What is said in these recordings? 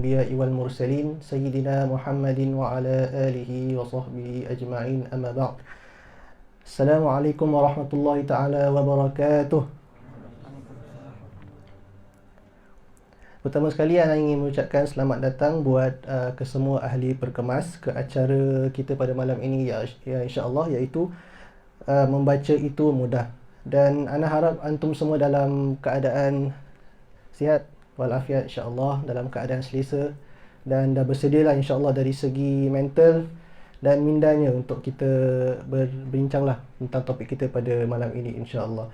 الأنبياء والمرسلين سيدنا محمد وعلى آله وصحبه أجمعين أما بعد. السلام عليكم ورحمة الله تعالى وبركاته. Pertama sekali Ana ingin mengucapkan selamat datang buat kesemua ahli perkemas ke acara kita pada malam ini ya insya-Allah, iaitu membaca itu mudah. Dan Ana harap antum semua dalam keadaan sihat walafiat insya-Allah, dalam keadaan selesa dan dah bersedialah insya-Allah dari segi mental dan mindanya untuk kita berbincanglah tentang topik kita pada malam ini insya-Allah.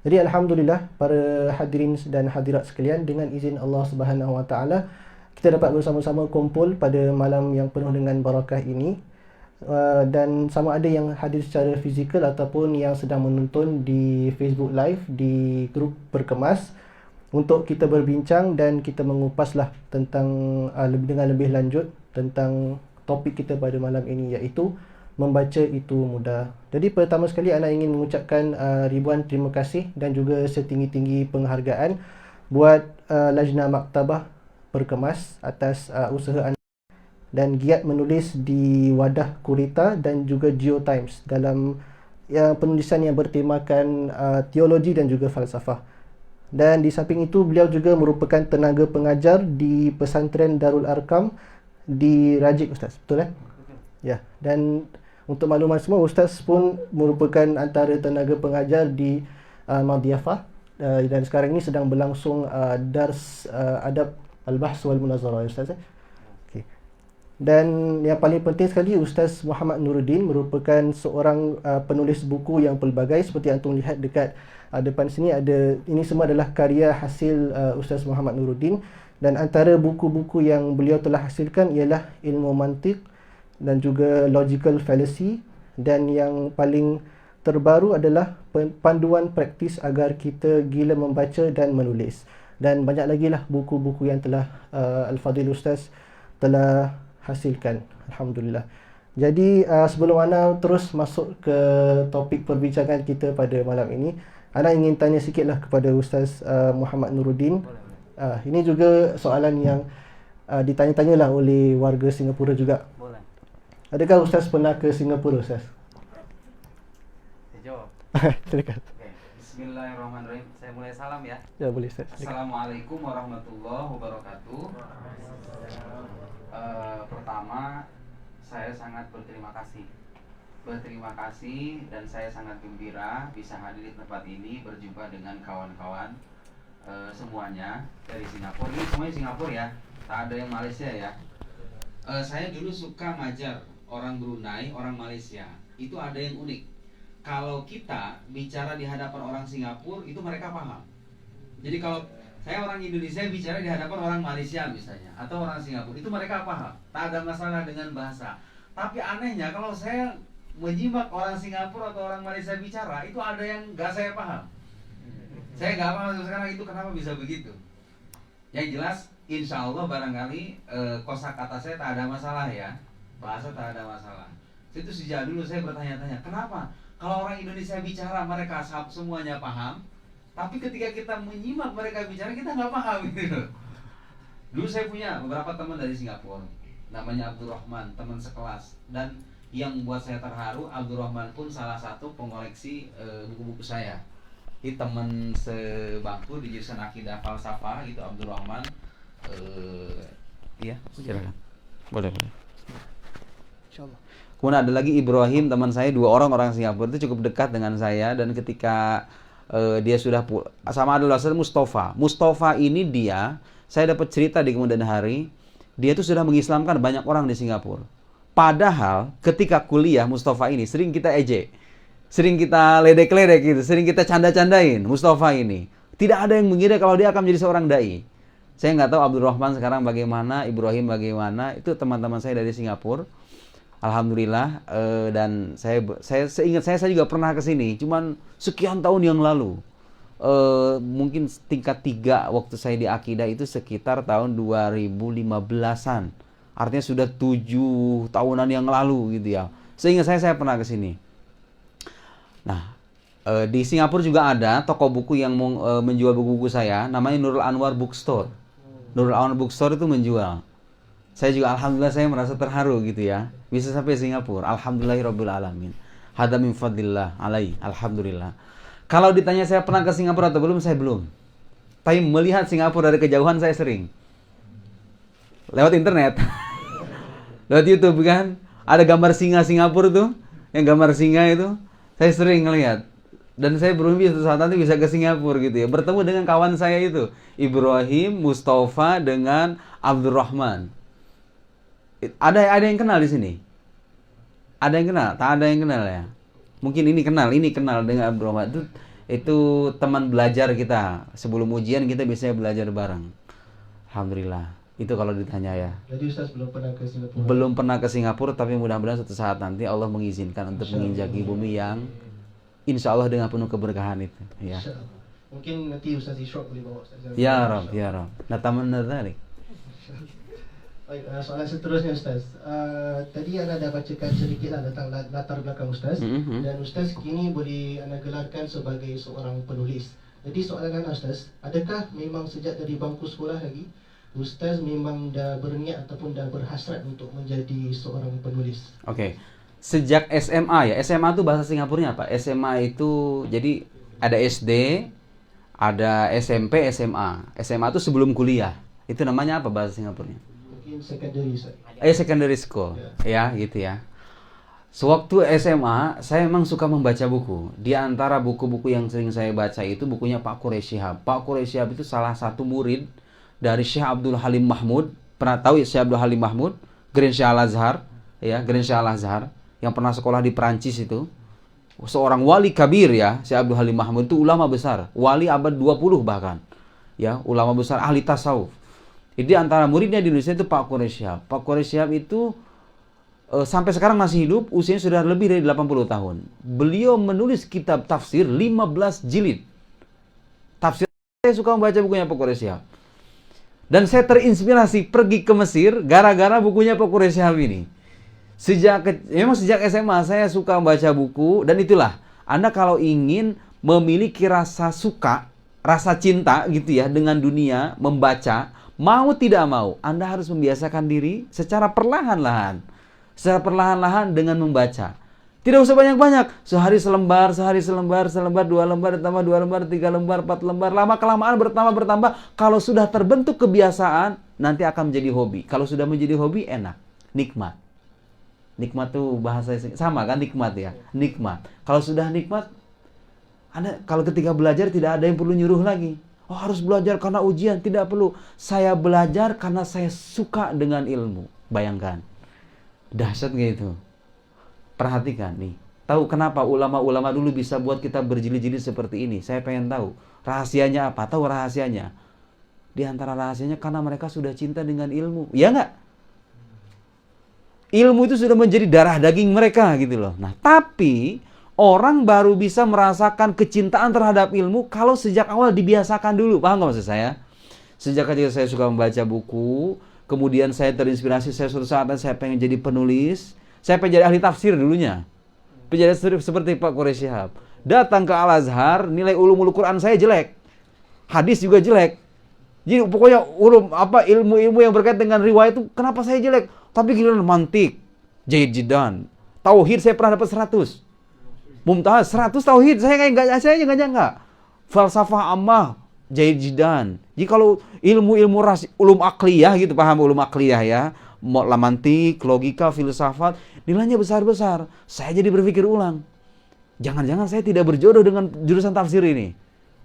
Jadi alhamdulillah para hadirin dan hadirat sekalian, dengan izin Allah Subhanahu Wa Taala kita dapat bersama-sama kumpul pada malam yang penuh dengan barakah ini, dan sama ada yang hadir secara fizikal ataupun yang sedang menonton di Facebook Live di grup Perkemas, untuk kita berbincang dan kita mengupaslah tentang dengan lebih lanjut tentang topik kita pada malam ini, iaitu membaca itu mudah. Jadi pertama sekali Ana ingin mengucapkan ribuan terima kasih dan juga setinggi-tinggi penghargaan buat Lajnah Maktabah Perkemas atas usaha anda dan giat menulis di wadah Kurita dan juga Geotimes dalam penulisan yang bertemakan teologi dan juga falsafah. Dan di samping itu beliau juga merupakan tenaga pengajar di Pesantren Darul Arkam di Rajik, Ustaz. Betul Ya, dan untuk makluman semua, Ustaz pun merupakan antara tenaga pengajar di Madiyafah, dan sekarang ini sedang berlangsung Dars Adab Al-Bahs wal Munazarah, Ustaz. Okay. Dan yang paling penting sekali, Ustaz Muhammad Nuruddin merupakan seorang penulis buku yang pelbagai. Seperti yang antum lihat dekat depan sini, ini semua adalah karya hasil Ustaz Muhammad Nuruddin. Dan antara buku-buku yang beliau telah hasilkan ialah Ilmu Mantiq dan juga Logical Fallacy, dan yang paling terbaru adalah Panduan Praktis Agar Kita Gila Membaca dan Menulis. Dan banyak lagi lah buku-buku yang telah Al-Fadhil Ustaz telah hasilkan, alhamdulillah. Jadi sebelum Ana terus masuk ke topik perbincangan kita pada malam ini, Ana ingin tanya sikitlah kepada Ustaz Muhammad Nuruddin. Ini juga soalan yang ditanya-tanyalah oleh warga Singapura juga. Adakah Ustaz pernah ke Singapura, Ustaz? Saya jawab. Silakan. Okay. Bismillahirrahmanirrahim. Saya mulai salam ya. Ya, boleh, Ustaz. Assalamualaikum warahmatullahi wabarakatuh. Pertama, saya sangat berterima kasih. Dan saya sangat gembira bisa hadir di tempat ini, berjumpa dengan kawan-kawan semuanya dari Singapura. Ini semuanya Singapura ya, tak ada yang Malaysia ya. Saya dulu suka ngajar orang Brunei, orang Malaysia. Itu ada yang unik. Kalau kita bicara di hadapan orang Singapura, itu mereka paham. Jadi kalau saya orang Indonesia bicara di hadapan orang Malaysia misalnya, atau orang Singapura, itu mereka paham. Tak ada masalah dengan bahasa. Tapi anehnya kalau saya menyimak orang Singapura atau orang Malaysia bicara, itu ada yang gak saya paham. Saya gak paham sekarang itu kenapa bisa begitu. Yang jelas, insya Allah barangkali kosakata saya tak ada masalah ya. Bahasa tak ada masalah. Itu sejak dulu saya bertanya-tanya, kenapa kalau orang Indonesia bicara mereka semuanya paham, tapi ketika kita menyimak mereka bicara kita nggak paham gitu. Dulu saya punya beberapa teman dari Singapura, namanya Abdurrahman, teman sekelas. Dan yang membuat saya terharu, Abdurrahman pun salah satu pengoleksi buku-buku saya. Ini teman sebangku di jurusan akidah falsafah itu Abdurrahman. Iya, silakan. Boleh. Insyaallah. Kemudian ada lagi Ibrahim, teman saya, 2 orang Singapura itu cukup dekat dengan saya. Dan ketika dia sudah sama adalah Mustafa ini saya dapat cerita di kemudian hari, dia itu sudah mengislamkan banyak orang di Singapura. Padahal ketika kuliah Mustafa ini sering kita ejek, sering kita ledek-ledek gitu, sering kita canda-candain Mustafa ini. Tidak ada yang mengira kalau dia akan menjadi seorang dai. Saya nggak tahu Abdurrahman sekarang bagaimana, Ibrahim bagaimana. Itu teman-teman saya dari Singapura. Alhamdulillah, dan saya ingat saya juga pernah ke sini, cuman sekian tahun yang lalu. Mungkin tingkat 3 waktu saya di akidah itu sekitar tahun 2015-an. Artinya sudah 7 tahunan yang lalu gitu ya. Seingat saya pernah ke sini. Nah, di Singapura juga ada toko buku yang menjual buku-buku saya, namanya Nurul Anwar Bookstore. Nurul Awan Bookstore itu menjual. Saya juga alhamdulillah saya merasa terharu gitu ya. Bisa sampai Singapura. Alhamdulillahirabbil alamin. Hada min fadlillah alai. Alhamdulillah. Kalau ditanya saya pernah ke Singapura atau belum, saya belum. Tapi melihat Singapura dari kejauhan saya sering. Lewat internet. Lewat YouTube kan. Ada gambar singa Singapura tuh. Yang gambar singa itu. Saya sering ngelihat. Dan saya bermimpi suatu saat nanti bisa ke Singapura gitu ya. Bertemu dengan kawan saya itu. Ibrahim, Mustafa dengan Abdurrahman. Ada yang kenal di sini? Ada yang kenal? Tak ada yang kenal ya? Mungkin ini kenal dengan Abdurrahman. Itu teman belajar kita. Sebelum ujian kita biasanya belajar bareng. Alhamdulillah. Itu kalau ditanya ya. Jadi Ustaz belum pernah ke Singapura? Belum pernah ke Singapura, tapi mudah-mudahan suatu saat nanti Allah mengizinkan untuk menginjaki bumi yang insya Allah dengan penuh keberkahan itu. Ya. Mungkin nanti Ustaz Ishraq boleh bawa Ustaz. Ya Rob, ya Rob. Natamanna dzalik. Baik, soalan seterusnya Ustaz. Tadi anda dah bacakan sedikit lah tentang latar belakang Ustaz. Dan Ustaz kini boleh anda gelarkan sebagai seorang penulis. Jadi soalan anda Ustaz, adakah memang sejak dari bangku sekolah lagi Ustaz memang dah berniat ataupun dah berhasrat untuk menjadi seorang penulis? Oke. Sejak SMA ya. SMA itu bahasa Singapurnya apa? SMA itu jadi ada SD, ada SMP, SMA. SMA itu sebelum kuliah. Itu namanya apa bahasa Singapurnya? Mungkin secondary Ustaz. Secondary school. Ya, gitu ya. Sewaktu SMA, saya memang suka membaca buku. Di antara buku-buku yang sering saya baca itu bukunya Pak Quraish Shihab. Pak Quraish Shihab itu salah satu murid dari Syekh Abdul Halim Mahmud. Pernah tahu ya Syekh Abdul Halim Mahmud? Grand Syekh Al-Azhar, ya, Grand Syekh Al-Azhar yang pernah sekolah di Perancis itu. Seorang wali kabir ya, Syekh Abdul Halim Mahmud itu ulama besar, wali abad 20 bahkan. Ya, ulama besar ahli tasawuf. Jadi antara muridnya di Indonesia itu Pak Quraish Shihab. Pak Quraish Shihab itu sampai sekarang masih hidup, usianya sudah lebih dari 80 tahun. Beliau menulis kitab tafsir 15 jilid. Tafsir, saya suka membaca bukunya Pak Quraish Shihab. Dan saya terinspirasi pergi ke Mesir gara-gara bukunya Pak Quraish Shihab ini. Memang sejak SMA saya suka membaca buku, dan itulah, Anda kalau ingin memiliki rasa suka, rasa cinta gitu ya dengan dunia, membaca, mau tidak mau, Anda harus membiasakan diri secara perlahan-lahan. Secara perlahan-lahan dengan membaca. Tidak usah banyak-banyak. Sehari selembar, 2 lembar, ditambah 2 lembar, 3 lembar, 4 lembar. Lama-kelamaan bertambah. Kalau sudah terbentuk kebiasaan, nanti akan menjadi hobi. Kalau sudah menjadi hobi, enak. Nikmat. Nikmat tuh bahasa sama kan, nikmat ya. Nikmat. Kalau sudah nikmat, Anda kalau ketika belajar tidak ada yang perlu nyuruh lagi. Oh, harus belajar karena ujian. Tidak perlu. Saya belajar karena saya suka dengan ilmu. Bayangkan. Dahsyat gitu. Perhatikan nih. Tahu kenapa ulama-ulama dulu bisa buat kita berjilid-jilid seperti ini? Saya pengen tahu. Rahasianya apa? Tahu rahasianya? Di antara rahasianya karena mereka sudah cinta dengan ilmu. Ya enggak? Ilmu itu sudah menjadi darah daging mereka gitu loh. Nah, tapi orang baru bisa merasakan kecintaan terhadap ilmu kalau sejak awal dibiasakan dulu. Paham nggak maksud saya? Sejak kecil saya suka membaca buku, kemudian saya terinspirasi, suatu saat saya pengen jadi penulis. Saya pengen jadi ahli tafsir dulunya. Penjadi seperti Pak Quraish Shihab. Datang ke Al-Azhar, nilai ulumul Quran saya jelek. Hadis juga jelek. Jadi pokoknya ilmu-ilmu yang berkaitan dengan riwayat itu kenapa saya jelek? Tapi giliran mantik, jayyid jiddan. Tauhid saya pernah dapat 100. Mumtaz 100 tauhid saya enggak nyangka. Falsafah ammah, jayyid jiddan. Jadi kalau ilmu-ilmu ulum akliyah gitu, paham ulum akliyah ya? Mantik, logika, filsafat, nilainya besar-besar. Saya jadi berpikir ulang. Jangan-jangan saya tidak berjodoh dengan jurusan tafsir ini.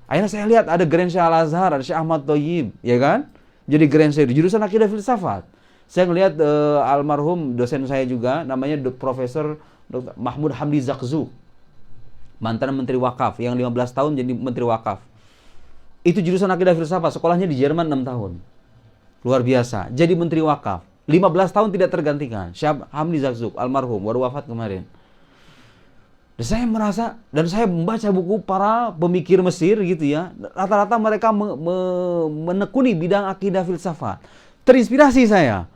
Akhirnya saya lihat ada Grand Syekh Al-Azhar, ada Syekh Ahmad Thayyib, ya kan? Jadi Grand Syekh jurusan akidah filsafat. Saya ngelihat almarhum dosen saya juga, namanya Profesor Dr. Mahmud Hamdi Zakzuk. Mantan Menteri Wakaf, yang 15 tahun jadi Menteri Wakaf. Itu jurusan akidah filsafat, sekolahnya di Jerman 6 tahun. Luar biasa, jadi Menteri Wakaf. 15 tahun tidak tergantikan. Syekh Hamdi Zakzuk, almarhum, baru wafat kemarin. Dan saya merasa, dan saya membaca buku para pemikir Mesir gitu ya. Rata-rata mereka menekuni bidang akidah filsafat. Terinspirasi saya.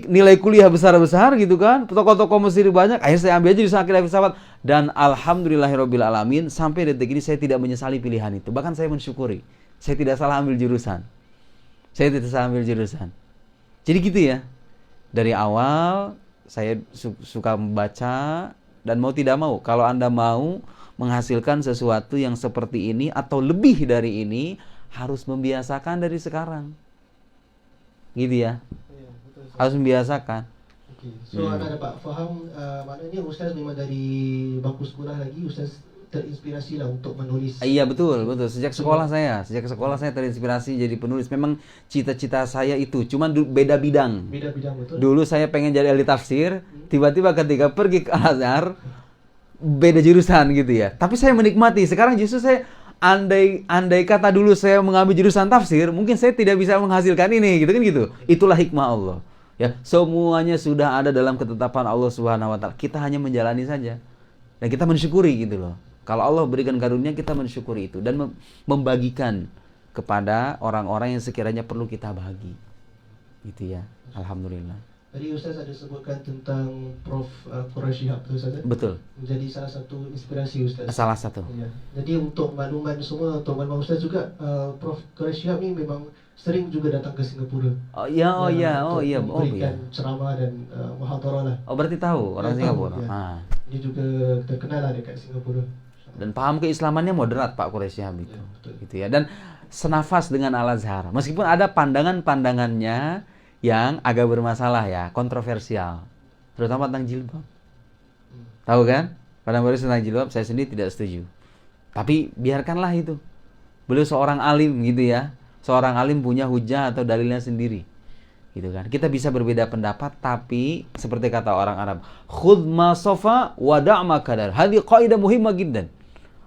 Nilai kuliah besar-besar gitu kan. Tokoh-tokoh Mesir banyak. Akhirnya saya ambil aja jurusan akidah filsafat. Dan alhamdulillahirabbil alamin, sampai detik ini saya tidak menyesali pilihan itu. Bahkan saya mensyukuri. Saya tidak salah ambil jurusan. Saya tidak usah ambil jurusan. Jadi gitu ya. Dari awal saya suka membaca, dan mau tidak mau, kalau Anda mau menghasilkan sesuatu yang seperti ini atau lebih dari ini, harus membiasakan dari sekarang. Gitu ya. Ya, betul, Ustaz. Harus membiasakan. Okey. So anda dapat faham, maknanya Ustaz memang dari bangku sekolah lagi Ustaz terinspirasi lah untuk menulis. Iya betul. Sejak sekolah saya terinspirasi jadi penulis. Memang cita-cita saya itu, cuman beda bidang. Beda bidang, betul. Dulu saya pengen jadi ahli tafsir, tiba-tiba ketika pergi ke Al-Azhar, beda jurusan gitu ya. Tapi saya menikmati. Sekarang justru saya andai kata dulu saya mengambil jurusan tafsir, mungkin saya tidak bisa menghasilkan ini, gitu kan gitu. Itulah hikmah Allah. Ya, semuanya sudah ada dalam ketetapan Allah Subhanahu wa taala. Kita hanya menjalani saja. Dan kita mensyukuri gitu loh. Kalau Allah berikan karunia, kita mensyukuri itu dan membagikan kepada orang-orang yang sekiranya perlu kita bagi. Gitu ya. Alhamdulillah. Tadi Ustaz ada sebutkan tentang Prof. Quraisy Shihab, betul Ustaz? Betul. Menjadi salah satu inspirasi Ustaz. Salah satu. Ya. Jadi untuk makluman semua, untuk makluman Ustaz juga, Prof. Quraisy Shihab ni memang sering juga datang ke Singapura. Oh iya. Memberikan ceramah dan muhadarah lah. Oh berarti tahu orang Singapura. Ya. Ah. Dia juga terkenal lah dekat Singapura. Dan paham keislamannya moderat Pak Quraisy Shihab itu. Ya, betul. Gitu ya. Dan senafas dengan Al-Azhar. Meskipun ada pandangan-pandangannya yang agak bermasalah ya, kontroversial. Terutama tentang jilbab. Tahu kan? Pandangan tentang jilbab saya sendiri tidak setuju. Tapi biarkanlah itu. Beliau seorang alim gitu ya. Seorang alim punya hujah atau dalilnya sendiri. Gitu kan. Kita bisa berbeda pendapat, tapi seperti kata orang Arab, khudh ma safa wa da' ma kadar. Hadhi qaidah muhimmah jiddan.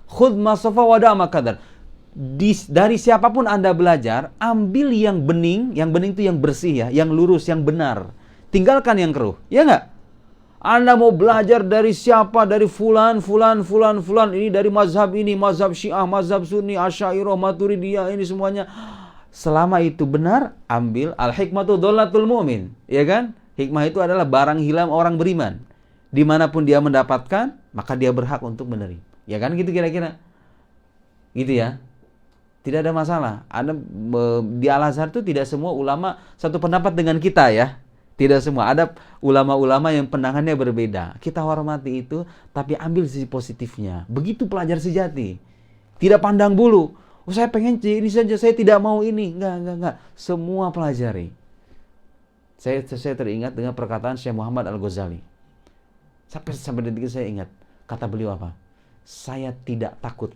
Khudh ma safa wa da' ma kadar. Dari siapapun Anda belajar, ambil yang bening itu yang bersih ya, yang lurus, yang benar. Tinggalkan yang keruh. Ya enggak? Anda mau belajar dari siapa? Dari fulan, ini dari mazhab ini, mazhab Syiah, mazhab Sunni, Asy'ariyah, Maturidiyah, ini semuanya. Selama itu benar, ambil. Al-hikmatu dholatul mu'min. Ya kan? Hikmah itu adalah barang hilang orang beriman. Dimanapun dia mendapatkan, maka dia berhak untuk menerima. Ya kan? Gitu kira-kira. Gitu ya. Tidak ada masalah. Di Al-Azhar itu tidak semua ulama satu pendapat dengan kita ya. Tidak semua. Ada ulama-ulama yang pandangannya berbeda. Kita hormati itu, tapi ambil sisi positifnya. Begitu pelajar sejati. Tidak pandang bulu. Oh, saya pengen ini saja, saya tidak mau ini. Enggak. Semua pelajari. Saya teringat dengan perkataan Syekh Muhammad Al-Ghazali. Sampai detik saya ingat. Kata beliau apa? Saya tidak takut.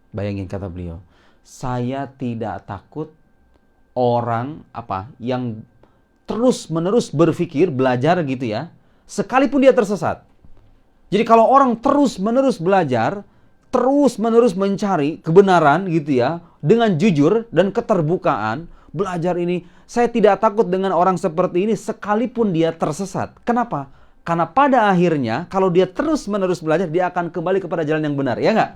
Bayangin kata beliau. Saya tidak takut orang yang terus-menerus berpikir, belajar gitu ya. Sekalipun dia tersesat. Jadi kalau orang terus-menerus belajar, terus-menerus mencari kebenaran gitu ya, dengan jujur dan keterbukaan, belajar ini, saya tidak takut dengan orang seperti ini sekalipun dia tersesat. Kenapa? Karena pada akhirnya kalau dia terus-menerus belajar, dia akan kembali kepada jalan yang benar, ya enggak?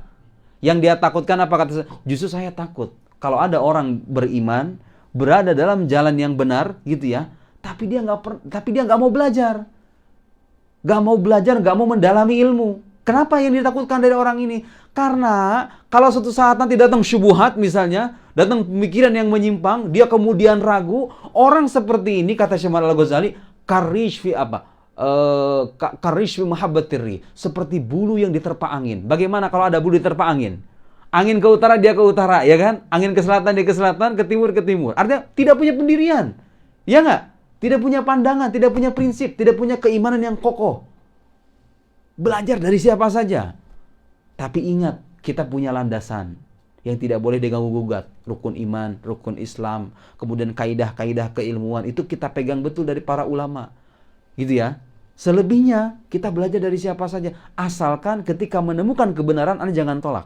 Yang dia takutkan apa kata? Justru saya takut kalau ada orang beriman berada dalam jalan yang benar gitu ya, tapi dia nggak mau belajar, nggak mau mendalami ilmu. Kenapa yang ditakutkan dari orang ini? Karena kalau suatu saat nanti datang syubhat misalnya, datang pemikiran yang menyimpang, dia kemudian ragu. Orang seperti ini kata Syekh Muhammad Al-Ghazali, karish fi mahabbatirri, seperti bulu yang diterpa angin. Bagaimana kalau ada bulu diterpa angin? Angin ke utara, dia ke utara, ya kan? Angin ke selatan, dia ke selatan, ke timur, ke timur. Artinya tidak punya pendirian. Ya enggak? Tidak punya pandangan, tidak punya prinsip, tidak punya keimanan yang kokoh. Belajar dari siapa saja. Tapi ingat, kita punya landasan yang tidak boleh diganggu-gugat. Rukun iman, rukun Islam, kemudian kaidah-kaidah keilmuan, itu kita pegang betul dari para ulama. Gitu ya. Selebihnya kita belajar dari siapa saja, asalkan ketika menemukan kebenaran Anda jangan tolak.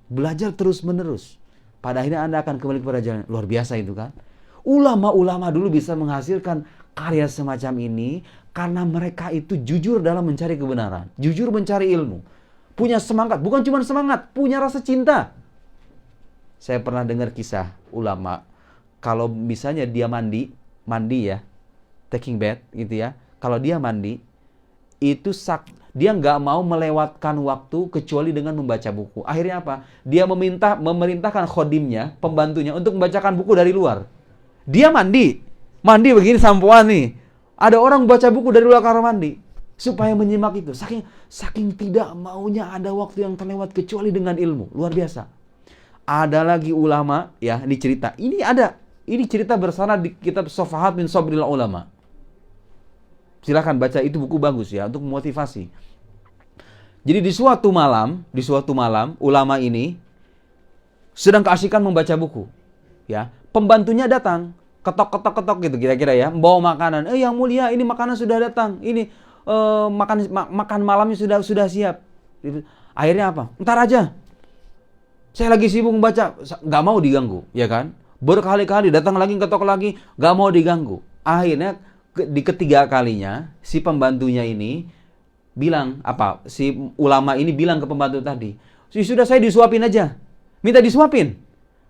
Belajar terus-menerus. Pada akhirnya Anda akan kembali kepada jalan. Luar biasa itu kan. Ulama-ulama dulu bisa menghasilkan karya semacam ini karena mereka itu jujur dalam mencari kebenaran, jujur mencari ilmu. Punya semangat, bukan cuma semangat, punya rasa cinta. Saya pernah dengar kisah ulama, kalau misalnya dia mandi ya, taking bath gitu ya. Kalau dia mandi, itu dia nggak mau melewatkan waktu kecuali dengan membaca buku. Akhirnya apa? Dia memerintahkan khodimnya, pembantunya untuk membacakan buku dari luar. Dia mandi begini sampoan nih. Ada orang baca buku dari luar kamar mandi supaya menyimak itu. Saking tidak maunya ada waktu yang terlewat kecuali dengan ilmu. Luar biasa. Ada lagi ulama, ya, ini cerita. Ini cerita bersarang di kitab Sofahat min Sabril Ulama. Silakan baca, itu buku bagus ya untuk memotivasi. Jadi di suatu malam ulama ini sedang keasikan membaca buku. Ya, pembantunya datang, ketok gitu kira-kira ya, membawa makanan. Yang mulia, ini makanan sudah datang. Ini makan malamnya sudah siap. Akhirnya apa? Ntar aja. Saya lagi sibuk membaca, nggak mau diganggu, ya kan? Berkali-kali datang lagi, ketok lagi, nggak mau diganggu. Akhirnya di ketiga kalinya si pembantunya ini bilang apa? Si ulama ini bilang ke pembantu tadi, sudah saya disuapin aja, minta disuapin.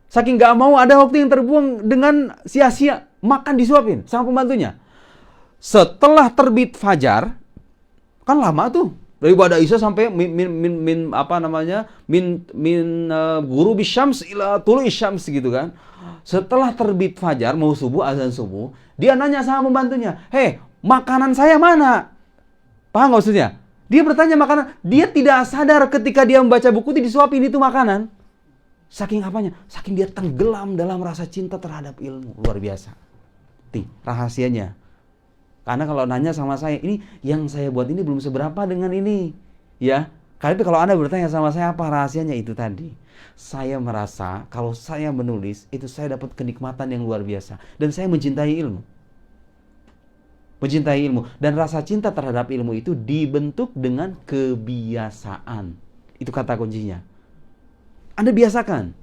Saking nggak mau ada waktu yang terbuang dengan sia-sia, makan disuapin sama pembantunya. Setelah terbit fajar, kan lama tuh. Dari pada Isya sampai guru bisyams ila tulu isyams gitu kan. Setelah terbit fajar, mau subuh, azan subuh, dia nanya sama pembantunya, "Hei, makanan saya mana?" Paham gak maksudnya? Dia bertanya makanan, dia tidak sadar ketika dia membaca buku itu disuapin itu makanan. Saking apanya? Saking dia tenggelam dalam rasa cinta terhadap ilmu. Luar biasa. Rahasianya. Karena kalau nanya sama saya, ini yang saya buat ini belum seberapa dengan ini. Ya, tapi kalau Anda bertanya sama saya apa rahasianya, itu tadi. Saya merasa kalau saya menulis, itu saya dapat kenikmatan yang luar biasa. Dan saya mencintai ilmu. Mencintai ilmu. Dan rasa cinta terhadap ilmu itu dibentuk dengan kebiasaan. Itu kata kuncinya. Anda biasakan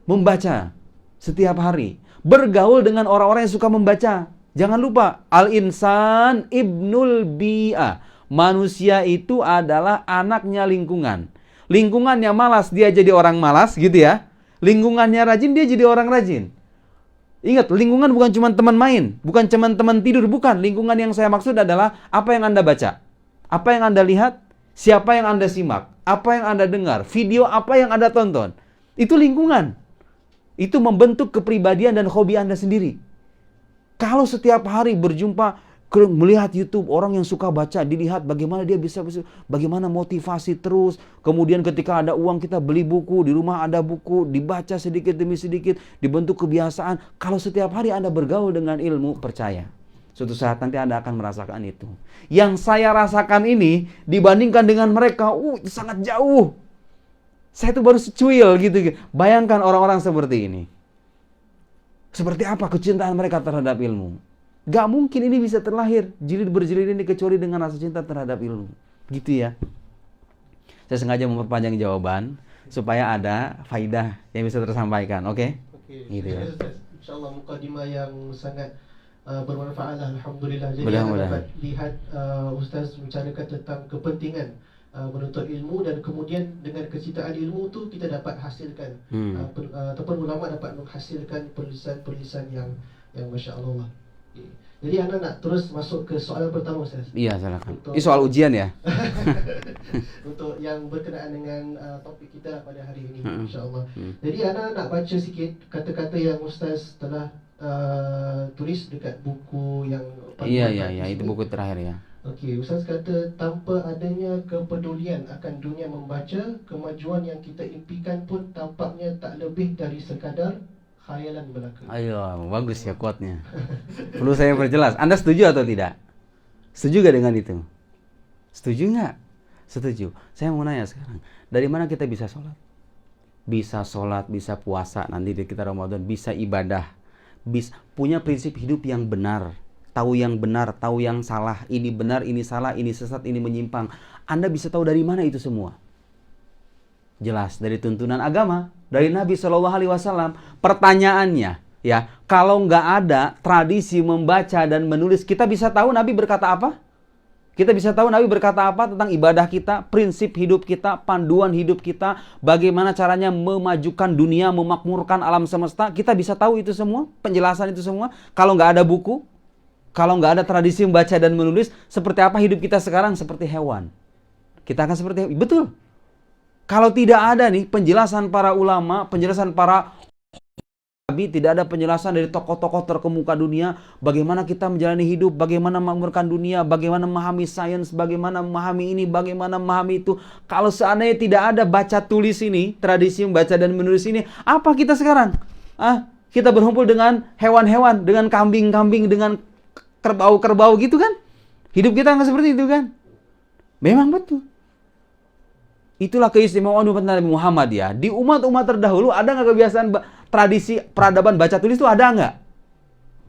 membaca setiap hari. Bergaul dengan orang-orang yang suka membaca. Jangan lupa, al-insan ibnul bi'ah. Manusia itu adalah anaknya lingkungan. Lingkungannya malas, dia jadi orang malas gitu ya. Lingkungannya rajin, dia jadi orang rajin. Ingat, lingkungan bukan cuma teman main, bukan cuma teman tidur, bukan. Lingkungan yang saya maksud adalah apa yang Anda baca, apa yang Anda lihat, siapa yang Anda simak, apa yang Anda dengar, video apa yang Anda tonton. Itu lingkungan. Itu membentuk kepribadian dan hobi Anda sendiri. Kalau setiap hari berjumpa, melihat YouTube, orang yang suka baca, dilihat bagaimana dia bisa, bagaimana motivasi terus. Kemudian ketika ada uang kita beli buku, di rumah ada buku, dibaca sedikit demi sedikit, dibentuk kebiasaan. Kalau setiap hari Anda bergaul dengan ilmu, percaya. Suatu saat nanti Anda akan merasakan itu. Yang saya rasakan ini, dibandingkan dengan mereka, sangat jauh. Saya tuh baru secuil gitu. Bayangkan orang-orang seperti ini. Seperti apa kecintaan mereka terhadap ilmu. Gak mungkin ini bisa terlahir jilid berjilid ini kecuali dengan rasa cinta terhadap ilmu. Gitu ya. Saya sengaja memperpanjang jawaban supaya ada faidah yang bisa tersampaikan. Oke? Gitu ya. InsyaAllah mukadimah yang sangat bermanfaat lah, alhamdulillah. Jadi Mudah-mudahan. dapat lihat Ustaz menceritakan tentang kepentingan menuntut ilmu, dan kemudian dengan kecintaan ilmu tu kita dapat hasilkan ataupun ulama dapat menghasilkan perilisan yang masya-Allah. Jadi anda nak terus masuk ke soalan pertama, Ustaz? Iya, silakan. Ini soal ujian ya? Untuk yang berkenaan dengan topik kita pada hari ini, insya-Allah. Jadi anda nak baca sikit kata-kata yang Ustaz telah tulis dekat buku yang Iya, itu buku terakhir ya. Okey, Ustaz kata tanpa adanya kepedulian akan dunia membaca, kemajuan yang kita impikan pun tampaknya tak lebih dari sekadar khayalan belaka. Ayo, bagus ya quote-nya. Perlu saya perjelas. Anda setuju atau tidak? Setuju gak dengan itu? Setuju nggak? Setuju. Saya mau nanya sekarang, dari mana kita bisa sholat? Bisa sholat, bisa puasa, nanti di kita Ramadan, bisa ibadah, bisa punya prinsip hidup yang benar. Tahu yang benar, tahu yang salah, ini benar, ini salah, ini sesat, ini menyimpang. Anda bisa tahu dari mana itu semua? Jelas dari tuntunan agama, dari Nabi SAW. Pertanyaannya, ya, kalau nggak ada tradisi membaca dan menulis, kita bisa tahu Nabi berkata apa? Kita bisa tahu Nabi berkata apa tentang ibadah kita, prinsip hidup kita, panduan hidup kita, bagaimana caranya memajukan dunia, memakmurkan alam semesta. Kita bisa tahu itu semua, penjelasan itu semua. Kalau nggak ada buku, kalau nggak ada tradisi membaca dan menulis, seperti apa hidup kita sekarang? Seperti hewan. kita akan seperti apa? Betul. Kalau tidak ada nih penjelasan para ulama, penjelasan para nabi, tidak ada penjelasan dari tokoh-tokoh terkemuka dunia, bagaimana kita menjalani hidup, bagaimana memakmurkan dunia, bagaimana memahami sains, bagaimana memahami ini, bagaimana memahami itu. Kalau seandainya tidak ada baca tulis ini, tradisi membaca dan menulis ini, apa kita sekarang? Kita berkumpul dengan hewan-hewan, dengan kambing-kambing, dengan kerbau-kerbau gitu kan? Hidup kita nggak seperti itu kan? Memang betul. Itulah keistimewaan umat Nabi Muhammad ya. Di umat-umat terdahulu ada nggak kebiasaan tradisi peradaban baca tulis itu ada nggak?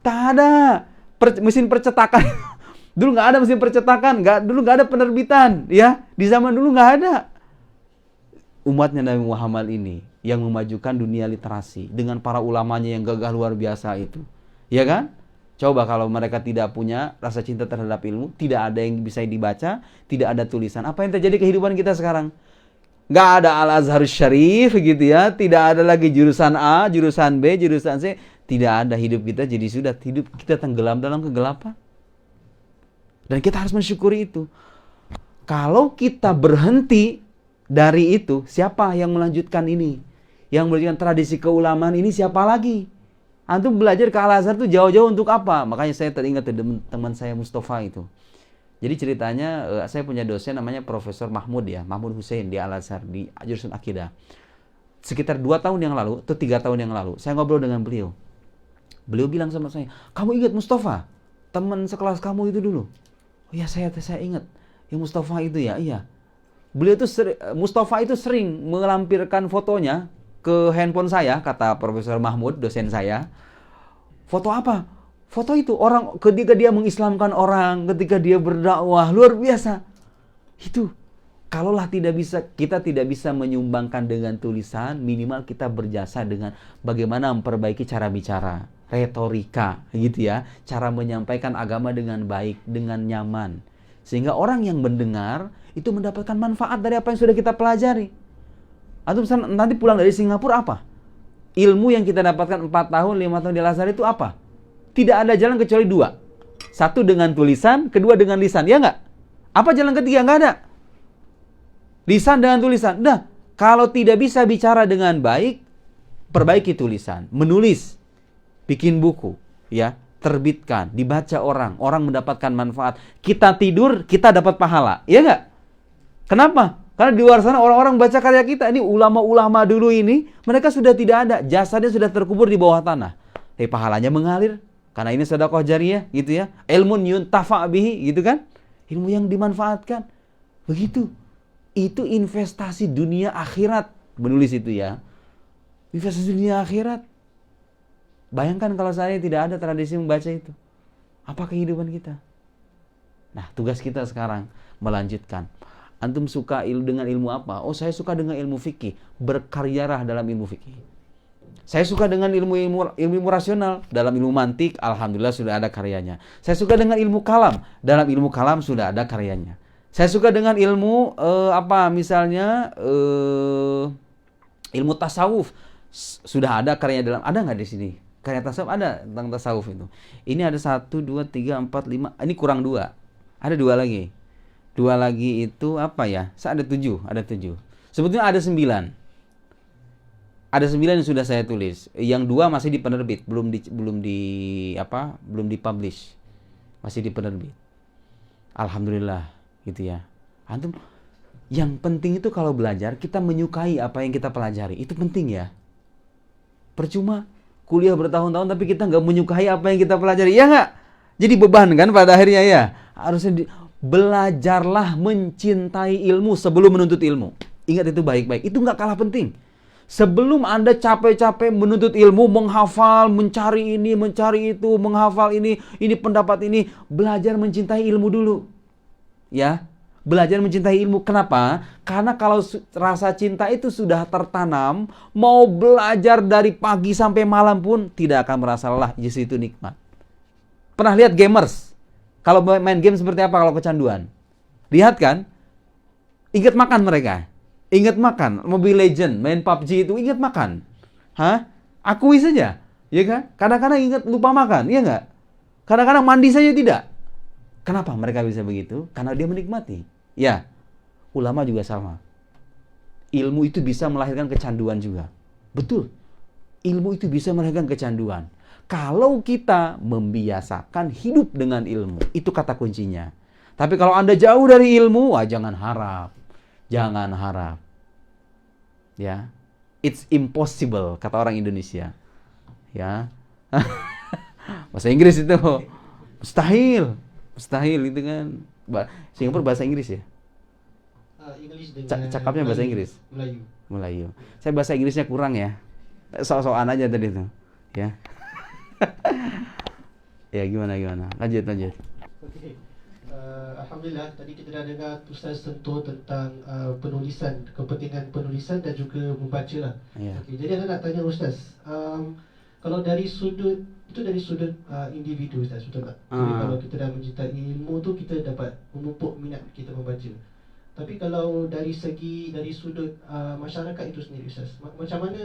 Tak ada. Mesin percetakan. Dulu nggak ada mesin percetakan. Dulu nggak ada penerbitan. Ya, di zaman dulu nggak ada. Umatnya Nabi Muhammad ini yang memajukan dunia literasi dengan para ulamanya yang gagah luar biasa itu. Ya kan? Coba kalau mereka tidak punya rasa cinta terhadap ilmu, tidak ada yang bisa dibaca, tidak ada tulisan. Apa yang terjadi kehidupan kita sekarang? Nggak ada Al-Azhar Syarif gitu ya. Tidak ada lagi jurusan A, jurusan B, jurusan C. Tidak ada, hidup kita jadi sudah hidup kita tenggelam dalam kegelapan. Dan kita harus mensyukuri itu. Kalau kita berhenti dari itu, siapa yang melanjutkan ini? Yang melanjutkan tradisi keulamaan ini siapa lagi? Antum belajar ke Al-Azhar itu jauh-jauh untuk apa? Makanya saya teringat teman saya Mustafa itu. Jadi ceritanya saya punya dosen namanya Profesor Mahmud ya, Mahmud Hussein di Al-Azhar di jurusan Akidah. Sekitar 2 tahun yang lalu atau 3 tahun yang lalu, saya ngobrol dengan beliau. Beliau bilang sama saya, "Kamu ingat Mustafa? Teman sekelas kamu itu dulu." "Oh ya, saya ingat. Yang Mustafa itu ya." "Iya." Mustafa itu sering melampirkan fotonya ke handphone saya, kata Profesor Mahmud, dosen saya. "Foto apa?" "Foto itu orang ketika dia mengislamkan orang, ketika dia berdakwah, luar biasa." Itu kalaulah kita tidak bisa menyumbangkan dengan tulisan, minimal kita berjasa dengan bagaimana memperbaiki cara bicara, retorika gitu ya, cara menyampaikan agama dengan baik, dengan nyaman. Sehingga orang yang mendengar itu mendapatkan manfaat dari apa yang sudah kita pelajari. Atau nanti pulang dari Singapura apa? Ilmu yang kita dapatkan 4 tahun, 5 tahun di Al-Azhar itu apa? Tidak ada jalan kecuali 2. Satu dengan tulisan, kedua dengan lisan. Ya nggak? Apa jalan ketiga? Nggak ada. Lisan dengan tulisan. Nah, kalau tidak bisa bicara dengan baik, perbaiki tulisan. Menulis. Bikin buku. Ya, terbitkan. Dibaca orang. Orang mendapatkan manfaat. Kita tidur, kita dapat pahala. Ya nggak? Kenapa? Karena di luar sana orang-orang baca karya kita. Ini ulama-ulama dulu ini, mereka sudah tidak ada. Jasadnya sudah terkubur di bawah tanah. Tapi pahalanya mengalir. Karena ini sedekah jariyah gitu ya. Ilmun yuntafa bihi gitu kan. Ilmu yang dimanfaatkan. Begitu. Itu investasi dunia akhirat. Menulis itu ya. Investasi dunia akhirat. Bayangkan kalau saya tidak ada tradisi membaca itu. Apa kehidupan kita? Nah, tugas kita sekarang melanjutkan. Antum suka dengan ilmu apa? Oh, saya suka dengan ilmu fikih. Berkaryalah dalam ilmu fikih. Saya suka dengan ilmu rasional. Dalam ilmu mantik, alhamdulillah sudah ada karyanya. Saya suka dengan ilmu kalam. Dalam ilmu kalam sudah ada karyanya. Saya suka dengan ilmu ilmu tasawuf. Sudah ada karyanya dalam. Ada nggak di sini? Karya tasawuf ada tentang tasawuf itu. Ini ada 1, 2, 3, 4, 5. Ini kurang 2. Ada 2 lagi. 2 lagi itu apa ya? Ada 7. Sebetulnya ada 9. Ada 9 yang sudah saya tulis. Yang 2 masih di penerbit, belum dipublish. Masih di penerbit. Alhamdulillah gitu ya. Antum, yang penting itu kalau belajar kita menyukai apa yang kita pelajari. Itu penting ya. Percuma kuliah bertahun-tahun tapi kita nggak menyukai apa yang kita pelajari. Ya nggak? Jadi beban kan pada akhirnya ya. Harusnya belajarlah mencintai ilmu sebelum menuntut ilmu. Ingat itu baik-baik. Itu nggak kalah penting. Sebelum Anda capek-capek menuntut ilmu, menghafal, mencari ini, mencari itu, menghafal ini pendapat ini, belajar mencintai ilmu dulu. Ya, belajar mencintai ilmu. Kenapa? Karena kalau rasa cinta itu sudah tertanam, mau belajar dari pagi sampai malam pun tidak akan merasa lelah. Justru itu nikmat. Pernah lihat gamers? Kalau main game seperti apa kalau kecanduan? Lihat kan? Ingat makan mereka. Ingat makan, Mobile Legend, main PUBG itu ingat makan. Akui saja, ya kan? Kadang-kadang ingat lupa makan, iya nggak? Kadang-kadang mandi saja tidak. Kenapa mereka bisa begitu? Karena dia menikmati. Ya, ulama juga sama. Ilmu itu bisa melahirkan kecanduan juga. Betul. Ilmu itu bisa melahirkan kecanduan. Kalau kita membiasakan hidup dengan ilmu, itu kata kuncinya. Tapi kalau Anda jauh dari ilmu, jangan harap. Jangan harap. Ya. It's impossible, kata orang Indonesia. Ya. Bahasa Inggris itu. Mustahil. Mustahil itu kan. Singapura bahasa Inggris ya? English dengan Cakapnya bahasa Inggris? Melayu. Melayu. Saya bahasa Inggrisnya kurang ya. Sok-sokan aja tadi itu. Ya. Ya gimana. Lanjut. Okey. Alhamdulillah tadi kita dah dengar Ustaz sentuh tentang penulisan, kepentingan penulisan dan juga membaca lah. Ya. Okey, jadi saya nak tanya Ustaz, kalau dari sudut individu Ustaz, betul tak? Jadi kalau kita dah mencintai ilmu tu, kita dapat memupuk minat kita membaca. Tapi kalau dari sudut masyarakat itu sendiri Ustaz, macam mana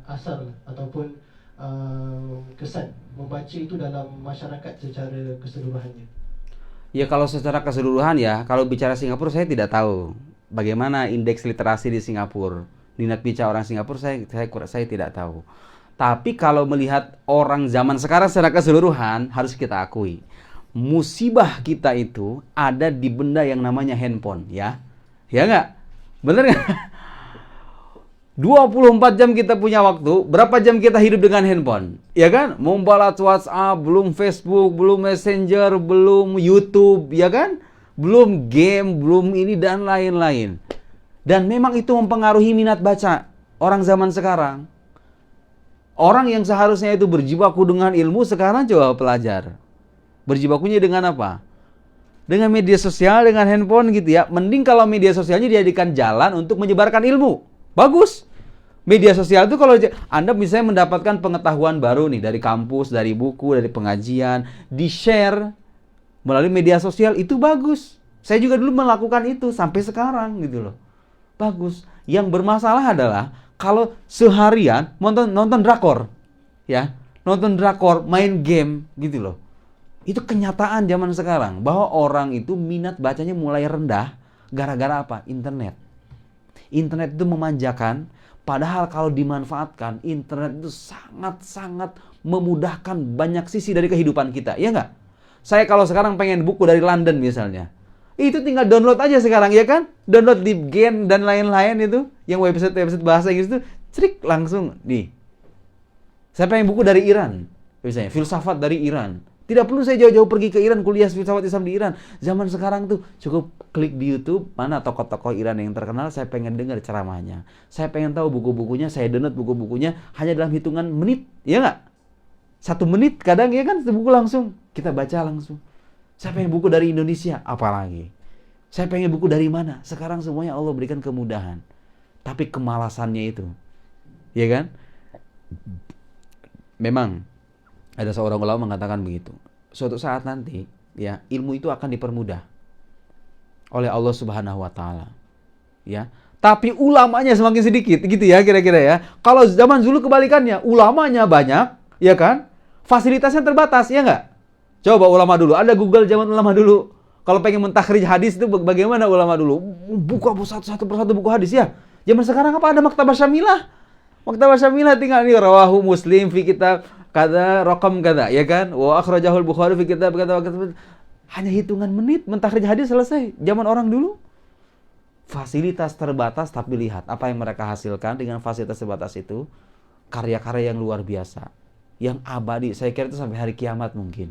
asal ataupun kesan membaca itu dalam masyarakat secara keseluruhannya? Ya kalau secara keseluruhan ya, kalau bicara Singapura saya tidak tahu bagaimana indeks literasi di Singapura. Minat baca orang Singapura saya tidak tahu. Tapi kalau melihat orang zaman sekarang secara keseluruhan, harus kita akui, musibah kita itu ada di benda yang namanya handphone, ya. Ya nggak? Bener nggak? 24 jam kita punya waktu, berapa jam kita hidup dengan handphone? Ya kan? Membalas WhatsApp, belum Facebook, belum Messenger, belum YouTube, ya kan? Belum game, belum ini dan lain-lain. Dan memang itu mempengaruhi minat baca orang zaman sekarang. Orang yang seharusnya itu berjibaku dengan ilmu, sekarang coba pelajar. Berjibakunya dengan apa? Dengan media sosial, dengan handphone gitu ya. Mending kalau media sosialnya dijadikan jalan untuk menyebarkan ilmu. Bagus. Media sosial itu kalau Anda misalnya mendapatkan pengetahuan baru nih dari kampus, dari buku, dari pengajian, di-share melalui media sosial, itu bagus. Saya juga dulu melakukan itu sampai sekarang gitu loh. Bagus. Yang bermasalah adalah kalau seharian nonton drakor, ya, nonton drakor, main game gitu loh. Itu kenyataan zaman sekarang bahwa orang itu minat bacanya mulai rendah gara-gara apa? Internet. Internet itu memanjakan, padahal kalau dimanfaatkan, internet itu sangat-sangat memudahkan banyak sisi dari kehidupan kita, ya nggak? Saya kalau sekarang pengen buku dari London misalnya, itu tinggal download aja sekarang, ya kan? Download di Gen dan lain-lain itu, yang website-website bahasa Inggris itu, crik langsung nih. Saya pengen buku dari Iran, misalnya filsafat dari Iran. Tidak perlu saya jauh-jauh pergi ke Iran kuliah filsafat Islam di Iran. Zaman sekarang tuh cukup klik di YouTube mana tokoh-tokoh Iran yang terkenal, saya pengen dengar ceramahnya. Saya pengen tahu buku-bukunya, saya download buku-bukunya hanya dalam hitungan menit, ya nggak? 1 menit kadang ya kan, buku langsung kita baca langsung. Saya pengen buku dari Indonesia, apalagi. Saya pengen buku dari mana? Sekarang semuanya Allah berikan kemudahan. Tapi kemalasannya itu, ya kan? Memang ada seorang ulama mengatakan begitu. Suatu saat nanti, ya, ilmu itu akan dipermudah oleh Allah Subhanahu wa taala. Ya. Tapi ulamanya semakin sedikit, gitu ya kira-kira ya. Kalau zaman dulu kebalikannya, ulamanya banyak, ya kan? Fasilitasnya terbatas, ya enggak? Coba ulama dulu, ada Google zaman ulama dulu. Kalau pengen mentakhrij hadis itu bagaimana ulama dulu? Buka satu persatu buku hadis ya. Zaman sekarang apa? Ada Maktabah Syamilah. Maktabah Syamilah tinggal nih rawahu Muslim fi kitab kada raqam kada, ya kan? Wa akhrajahul Bukhari fi kitab kada. Hanya hitungan menit mentakhrij hadis selesai. Zaman orang dulu fasilitas terbatas, tapi lihat apa yang mereka hasilkan dengan fasilitas terbatas itu, karya-karya yang luar biasa, yang abadi. Saya kira itu sampai hari kiamat mungkin.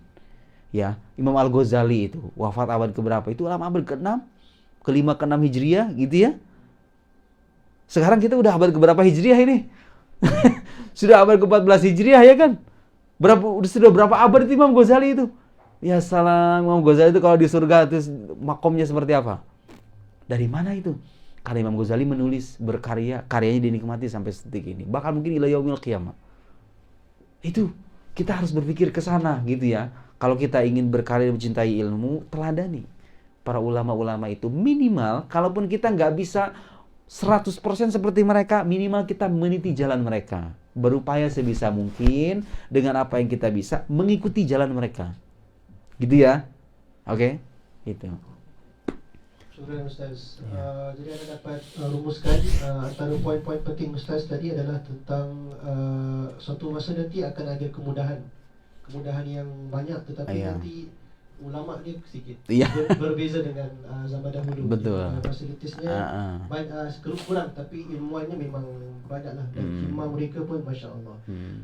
Ya, Imam Al-Ghazali itu wafat abad keberapa? Itu lama abad ke-6, ke-5, ke-6 Hijriah gitu ya. Sekarang kita udah abad keberapa Hijriah ini? Sudah abad ke-14 Hijriah, ya kan? Sudah berapa abad itu Imam Ghazali itu? Ya salam, Imam Ghazali itu kalau di surga itu makomnya seperti apa? Dari mana itu? Karena Imam Ghazali menulis, berkarya, karyanya dinikmati sampai detik ini. Bahkan mungkin ila yaumil qiyamah. Itu kita harus berpikir ke sana gitu ya. Kalau kita ingin berkarya dan mencintai ilmu, teladani para ulama-ulama itu. Minimal, kalaupun kita nggak bisa 100% seperti mereka, minimal kita meniti jalan mereka. Berupaya sebisa mungkin dengan apa yang kita bisa mengikuti jalan mereka. Gitu ya. Oke? Gitu. Syukran Ustaz. Ya. Jadi anda dapat rumuskan antara poin-poin penting Ustaz tadi adalah tentang suatu masa nanti akan ada kemudahan yang banyak, tetapi Ya. nanti ulama dia sedikit Iya. berbeza dengan zaman dahulu. Betul. Fasilitasnya kurang, tapi ilmuannya memang banyaklah, dan khidmah mereka pun Masya Allah.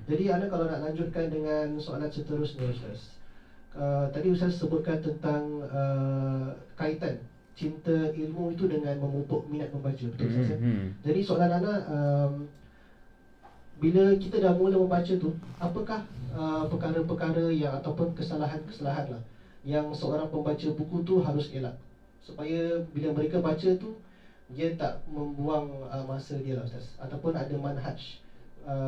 Jadi anda kalau nak lanjutkan dengan soalan seterusnya Ustaz, tadi Ustaz sebutkan tentang kaitan cinta ilmu itu dengan memupuk minat membaca, betul Ustaz? Jadi soalan anak, bila kita dah mula membaca tu, apakah perkara-perkara yang ataupun kesalahan-kesalahan lah yang seorang pembaca buku tu harus elak, supaya bila mereka baca tu dia tak membuang masa dia lah Ustaz, ataupun ada manhaj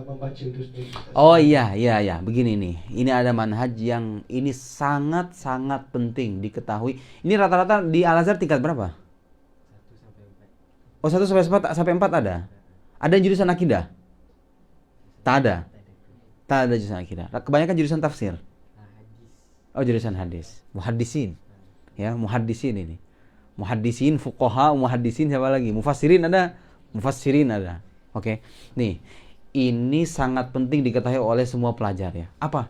membaca itu sendiri Ustaz? Oh iya, begini nih. Ini ada manhaj yang ini sangat-sangat penting diketahui. Ini rata-rata di Al-Azhar tingkat berapa? 1 sampai 4. Oh, 1 sampai 4 ada? Ada yang jurusan akidah? Tak ada? Tak ada jurusan akidah. Kebanyakan jurusan tafsir. Oh, jurusan hadis. Muhaddisin. Ya, muhaddisin ini. Muhaddisin, fuqaha, muhaddisin, siapa lagi? Mufassirin ada? Mufassirin ada. Oke. Nih, ini sangat penting diketahui oleh semua pelajar ya. Apa?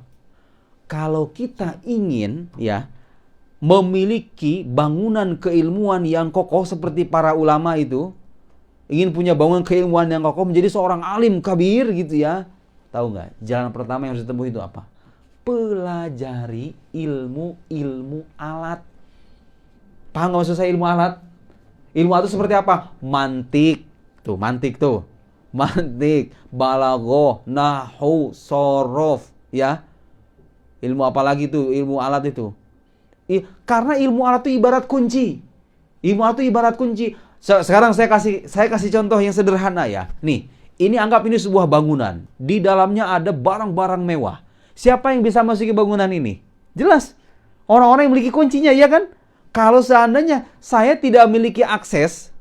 Kalau kita ingin ya memiliki bangunan keilmuan yang kokoh seperti para ulama itu, ingin punya bangunan keilmuan yang kokoh, menjadi seorang alim kabir gitu ya. Tahu nggak? Jalan pertama yang harus ditempuh itu apa? Pelajari ilmu alat. Paham nggak maksud saya ilmu alat? Ilmu alat itu seperti apa? Mantik tuh. Mantik, balaghah, nahwu, shorof, ya. Ilmu apa lagi tuh? Ilmu alat itu. Karena ilmu alat itu ibarat kunci. Ilmu alat itu ibarat kunci. Sekarang saya kasih contoh yang sederhana ya. Nih, ini anggap ini sebuah bangunan. Di dalamnya ada barang-barang mewah. Siapa yang bisa masuki bangunan ini? Jelas. Orang-orang yang memiliki kuncinya, ya kan? Kalau seandainya saya tidak memiliki akses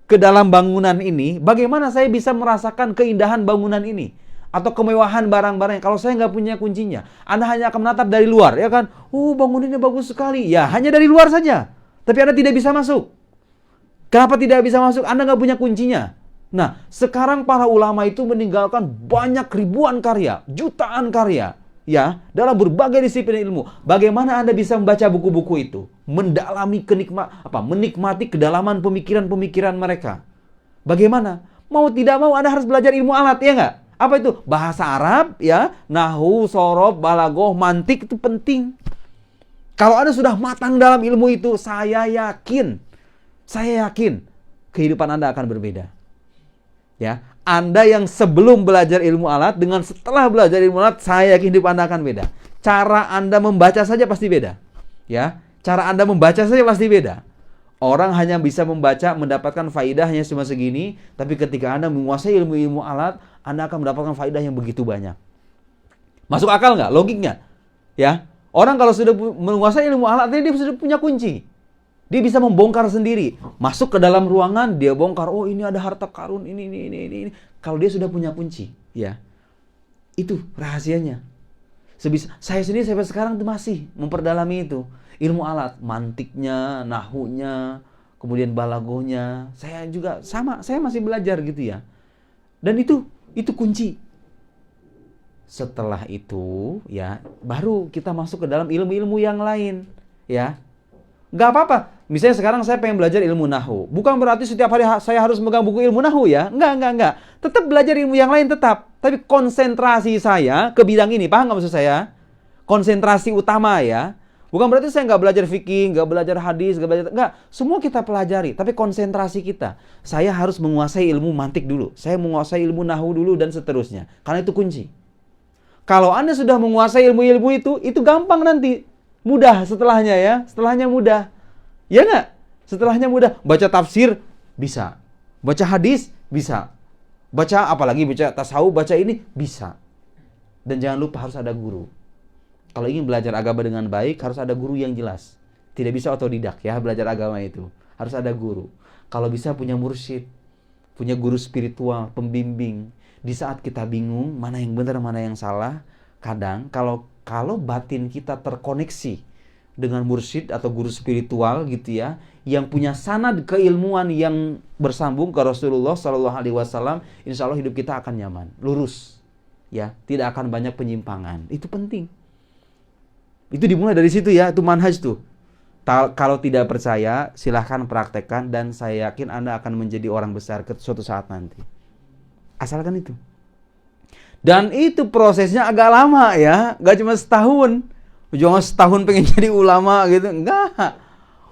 ke dalam bangunan ini, bagaimana saya bisa merasakan keindahan bangunan ini atau kemewahan barang-barang kalau saya nggak punya kuncinya? Anda hanya akan menatap dari luar, ya kan? Bangunannya bagus sekali. Ya, hanya dari luar saja. Tapi Anda tidak bisa masuk. Kenapa tidak bisa masuk? Anda nggak punya kuncinya. Nah, sekarang para ulama itu meninggalkan banyak ribuan karya, jutaan karya, ya, dalam berbagai disiplin ilmu. Bagaimana Anda bisa membaca buku-buku itu? Mendalami menikmati kedalaman pemikiran-pemikiran mereka. Bagaimana? Mau tidak mau Anda harus belajar ilmu alat, ya nggak? Apa itu? Bahasa Arab, ya, nahwu, shorof, balaghah, mantik itu penting. Kalau Anda sudah matang dalam ilmu itu, saya yakin kehidupan Anda akan berbeda. Ya, Anda yang sebelum belajar ilmu alat dengan setelah belajar ilmu alat, saya yakin hidup Anda akan beda. Cara Anda membaca saja pasti beda. Ya, cara Anda membaca saja pasti beda. Orang hanya bisa membaca, mendapatkan faidah hanya cuma segini, tapi ketika Anda menguasai ilmu-ilmu alat, Anda akan mendapatkan faidah yang begitu banyak. Masuk akal nggak? Logiknya? Ya, orang kalau sudah menguasai ilmu alat, dia sudah punya kunci. Dia bisa membongkar sendiri. Masuk ke dalam ruangan, dia bongkar. Oh, ini ada harta karun, ini. Kalau dia sudah punya kunci, ya. Itu rahasianya. Saya sendiri sampai sekarang tuh masih memperdalami itu. Ilmu alat, mantiknya, nahwunya, kemudian balaghahnya. Saya juga sama, saya masih belajar gitu ya. Dan itu kunci. Setelah itu, ya, baru kita masuk ke dalam ilmu-ilmu yang lain, ya. Nggak apa-apa. Misalnya sekarang saya pengen belajar ilmu nahwu. Bukan berarti setiap hari saya harus megang buku ilmu nahwu ya. Enggak. Tetap belajar ilmu yang lain tetap. Tapi konsentrasi saya ke bidang ini. Paham nggak maksud saya? Konsentrasi utama ya. Bukan berarti saya nggak belajar fikih, nggak belajar hadis, nggak. Semua kita pelajari. Tapi konsentrasi kita. Saya harus menguasai ilmu mantik dulu. Saya menguasai ilmu nahwu dulu dan seterusnya. Karena itu kunci. Kalau Anda sudah menguasai ilmu-ilmu itu gampang nanti. Mudah setelahnya ya. Setelahnya mudah. Ya nggak? Setelahnya mudah. Baca tafsir bisa. Baca hadis bisa. Apalagi baca tasawuf, baca ini bisa. Dan jangan lupa harus ada guru. Kalau ingin belajar agama dengan baik, harus ada guru yang jelas. Tidak bisa otodidak ya belajar agama itu. Harus ada guru. Kalau bisa punya mursyid, punya guru spiritual, pembimbing. Di saat kita bingung, mana yang benar, mana yang salah, kadang kalau batin kita terkoneksi dengan mursyid atau guru spiritual gitu ya, yang punya sanad keilmuan yang bersambung ke Rasulullah Shallallahu Alaihi Wasallam, insya Allah hidup kita akan nyaman, lurus, ya, tidak akan banyak penyimpangan. Itu penting. Itu dimulai dari situ ya, itu manhaj tuh. Kalau tidak percaya, silahkan praktekkan dan saya yakin Anda akan menjadi orang besar ke suatu saat nanti. Asalkan itu. Dan itu prosesnya agak lama ya, gak cuma setahun. Jangan setahun pengen jadi ulama gitu, enggak.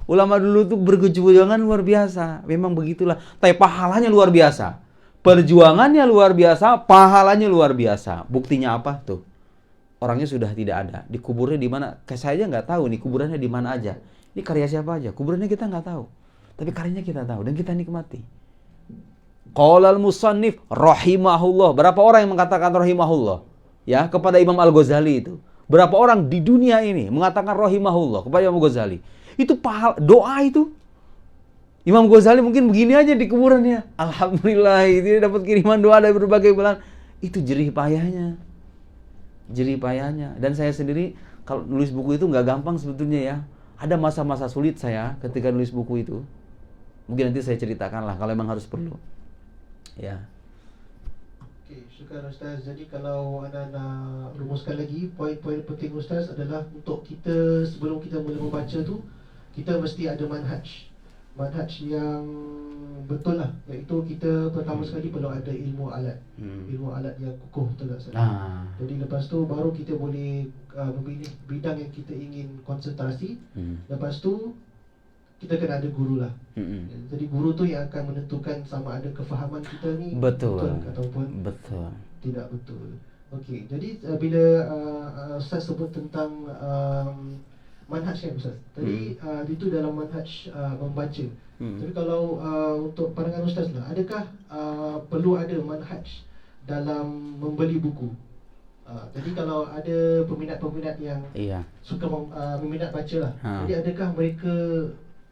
Ulama dulu tuh berkejuangan luar biasa, memang begitulah. Tapi pahalanya luar biasa, perjuangannya luar biasa, pahalanya luar biasa. Buktinya apa tuh? Orangnya sudah tidak ada, dikuburnya di mana? Kayak saya aja nggak tahu nih kuburannya di mana aja. Ini karya siapa aja? Kuburannya kita nggak tahu, tapi karyanya kita tahu dan kita nikmati. Qala al-musannif rahimahullah. Berapa orang yang mengatakan rahimahullah? Ya, kepada Imam Al-Ghazali itu. Berapa orang di dunia ini mengatakan rahimahullah kepada Imam Ghazali? Itu pahala, doa itu. Imam Ghazali mungkin begini aja di kuburannya. Alhamdulillah, itu dapat kiriman doa dari berbagai belahan. Itu jerih payahnya. Jerih payahnya. Dan saya sendiri kalau nulis buku itu nggak gampang sebetulnya ya. Ada masa-masa sulit saya ketika nulis buku itu. Mungkin nanti saya ceritakan lah kalau memang harus perlu. Ya. Okey, syukur Ustaz. Jadi kalau anda nak rumuskan lagi, poin-poin penting Ustaz adalah untuk kita sebelum kita mula membaca tu, kita mesti ada manhaj. Manhaj yang betul lah, iaitu kita pertama sekali perlu ada ilmu alat. Ilmu alat yang kukuh, betul tak Ustaz? Jadi lepas tu baru kita boleh memilih bidang yang kita ingin konsentrasi. Lepas tu kita kena ada guru lah. Jadi guru tu yang akan menentukan sama ada kefahaman kita ni betul ataupun tidak betul. Okey, jadi bila Ustaz sebut tentang manhaj kan Ustaz. Tadi itu dalam manhaj membaca. Tapi kalau untuk pandangan Ustaz lah, adakah perlu ada manhaj dalam membeli buku? Jadi kalau ada peminat-peminat yang suka meminat baca lah, jadi adakah mereka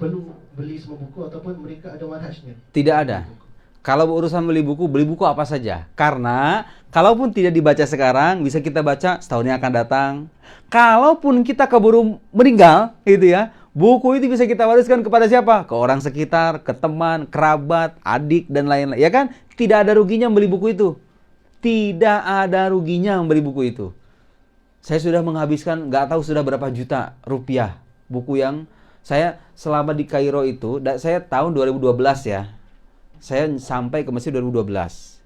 perlu beli semua buku ataupun mereka ada manhajnya? Tidak ada. Kalau urusan beli buku apa saja. Karena kalaupun tidak dibaca sekarang, bisa kita baca setahun yang akan datang. Kalaupun kita keburu meninggal, gitu ya, buku itu bisa kita wariskan kepada siapa? Ke orang sekitar, ke teman, kerabat, adik, dan lain-lain. Ya kan? Tidak ada ruginya membeli buku itu. Tidak ada ruginya membeli buku itu. Saya sudah menghabiskan, nggak tahu sudah berapa juta rupiah. Buku yang saya selama di Kairo itu, saya tahun 2012 ya. Saya sampai ke Mesir 2012.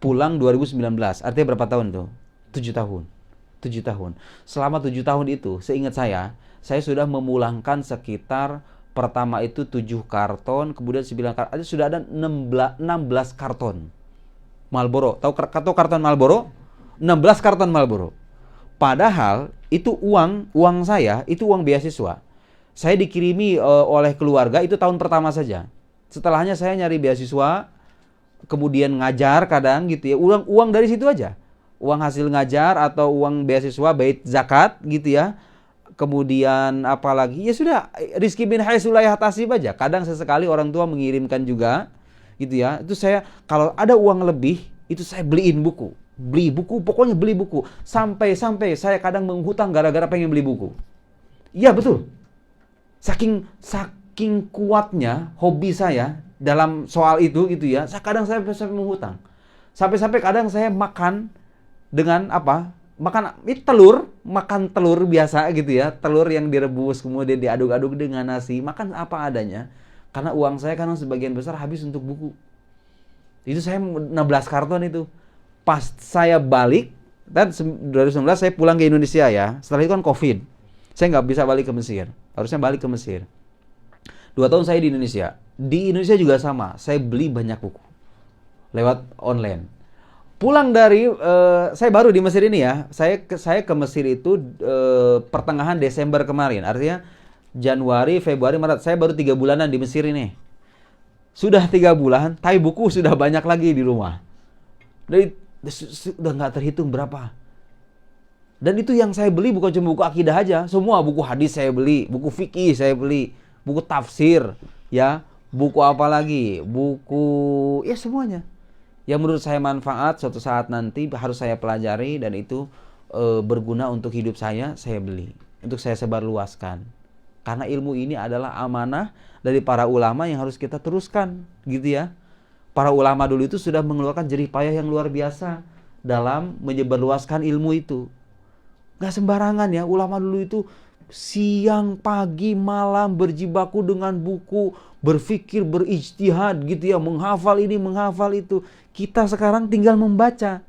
Pulang 2019. Artinya berapa tahun tuh? 7 tahun. 7 tahun. Selama 7 tahun itu, seingat saya sudah memulangkan sekitar pertama itu 7 karton, kemudian 9 karton. Sudah ada 16 karton Marlboro. Tahu karton Marlboro? 16 karton Marlboro. Padahal itu uang saya, itu uang beasiswa. Saya dikirimi oleh keluarga itu tahun pertama saja. Setelahnya saya nyari beasiswa, kemudian ngajar kadang gitu ya. Uang dari situ aja. Uang hasil ngajar atau uang beasiswa, bait zakat gitu ya. Kemudian apalagi ya sudah rizki bin haitsu la yahtasib aja. Kadang sesekali orang tua mengirimkan juga gitu ya. Itu saya kalau ada uang lebih itu saya beliin buku. Beli buku, pokoknya beli buku. Sampai saya kadang menghutang gara-gara pengen beli buku. Iya betul. Saking kuatnya hobi saya dalam soal itu gitu ya. Kadang saya menghutang. Sampai kadang saya makan dengan apa? Makan telur biasa gitu ya. Telur yang direbus kemudian diaduk-aduk dengan nasi. Makan apa adanya. Karena uang saya kadang sebagian besar habis untuk buku. Itu saya 16 karton itu. Pas saya balik, dan 2019 saya pulang ke Indonesia ya. Setelah itu kan Covid. Saya nggak bisa balik ke Mesir. Harusnya balik ke Mesir. 2 tahun saya di Indonesia. Di Indonesia juga sama. Saya beli banyak buku. Lewat online. Pulang dari, saya baru di Mesir ini ya. Saya ke Mesir itu pertengahan Desember kemarin. Artinya Januari, Februari, Maret. Saya baru 3 bulanan di Mesir ini. Sudah 3 bulan, tapi buku sudah banyak lagi di rumah. Sudah nggak terhitung berapa. Dan itu yang saya beli bukan cuma buku akidah aja, semua buku hadis saya beli, buku fikih saya beli, buku tafsir, ya, buku apa lagi, buku ya semuanya. Yang menurut saya manfaat suatu saat nanti harus saya pelajari dan itu berguna untuk hidup saya beli. untuk saya sebarluaskan. Karena ilmu ini adalah amanah dari para ulama yang harus kita teruskan, gitu ya. Para ulama dulu itu sudah mengeluarkan jerih payah yang luar biasa dalam menyebarluaskan ilmu itu. Gak sembarangan ya, ulama dulu itu siang, pagi, malam berjibaku dengan buku, berpikir, berijtihad gitu ya, menghafal ini, menghafal itu. Kita sekarang tinggal membaca,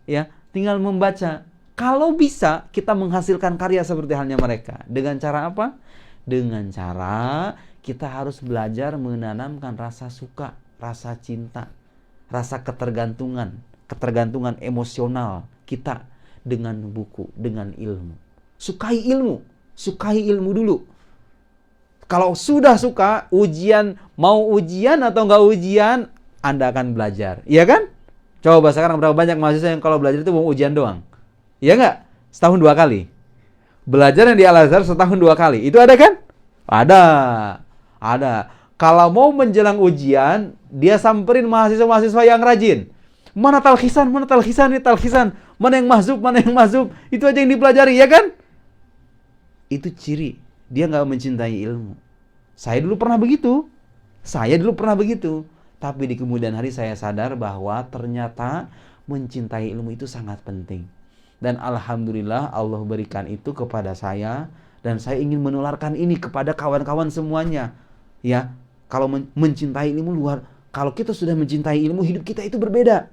ya, tinggal membaca. Kalau bisa kita menghasilkan karya seperti halnya mereka. Dengan cara apa? Dengan cara kita harus belajar menanamkan rasa suka, rasa cinta, rasa ketergantungan emosional kita dengan buku, dengan ilmu. Sukai ilmu dulu. Kalau sudah suka, mau ujian atau nggak ujian, Anda akan belajar. Iya kan? Coba sekarang berapa banyak mahasiswa yang kalau belajar itu mau ujian doang? Iya nggak? Setahun 2 kali. Belajar yang di Al-Azhar setahun 2 kali. Itu ada kan? Ada. Kalau mau menjelang ujian, dia samperin mahasiswa-mahasiswa yang rajin. Mana talkhisan, nih talkhisan. Mana yang mahzub. Itu aja yang dipelajari, ya kan? Itu ciri dia nggak mencintai ilmu. Saya dulu pernah begitu. Tapi di kemudian hari saya sadar bahwa ternyata mencintai ilmu itu sangat penting. Dan alhamdulillah Allah berikan itu kepada saya. Dan saya ingin menularkan ini kepada kawan-kawan semuanya. Ya, kalau mencintai ilmu kalau kita sudah mencintai ilmu, hidup kita itu berbeda.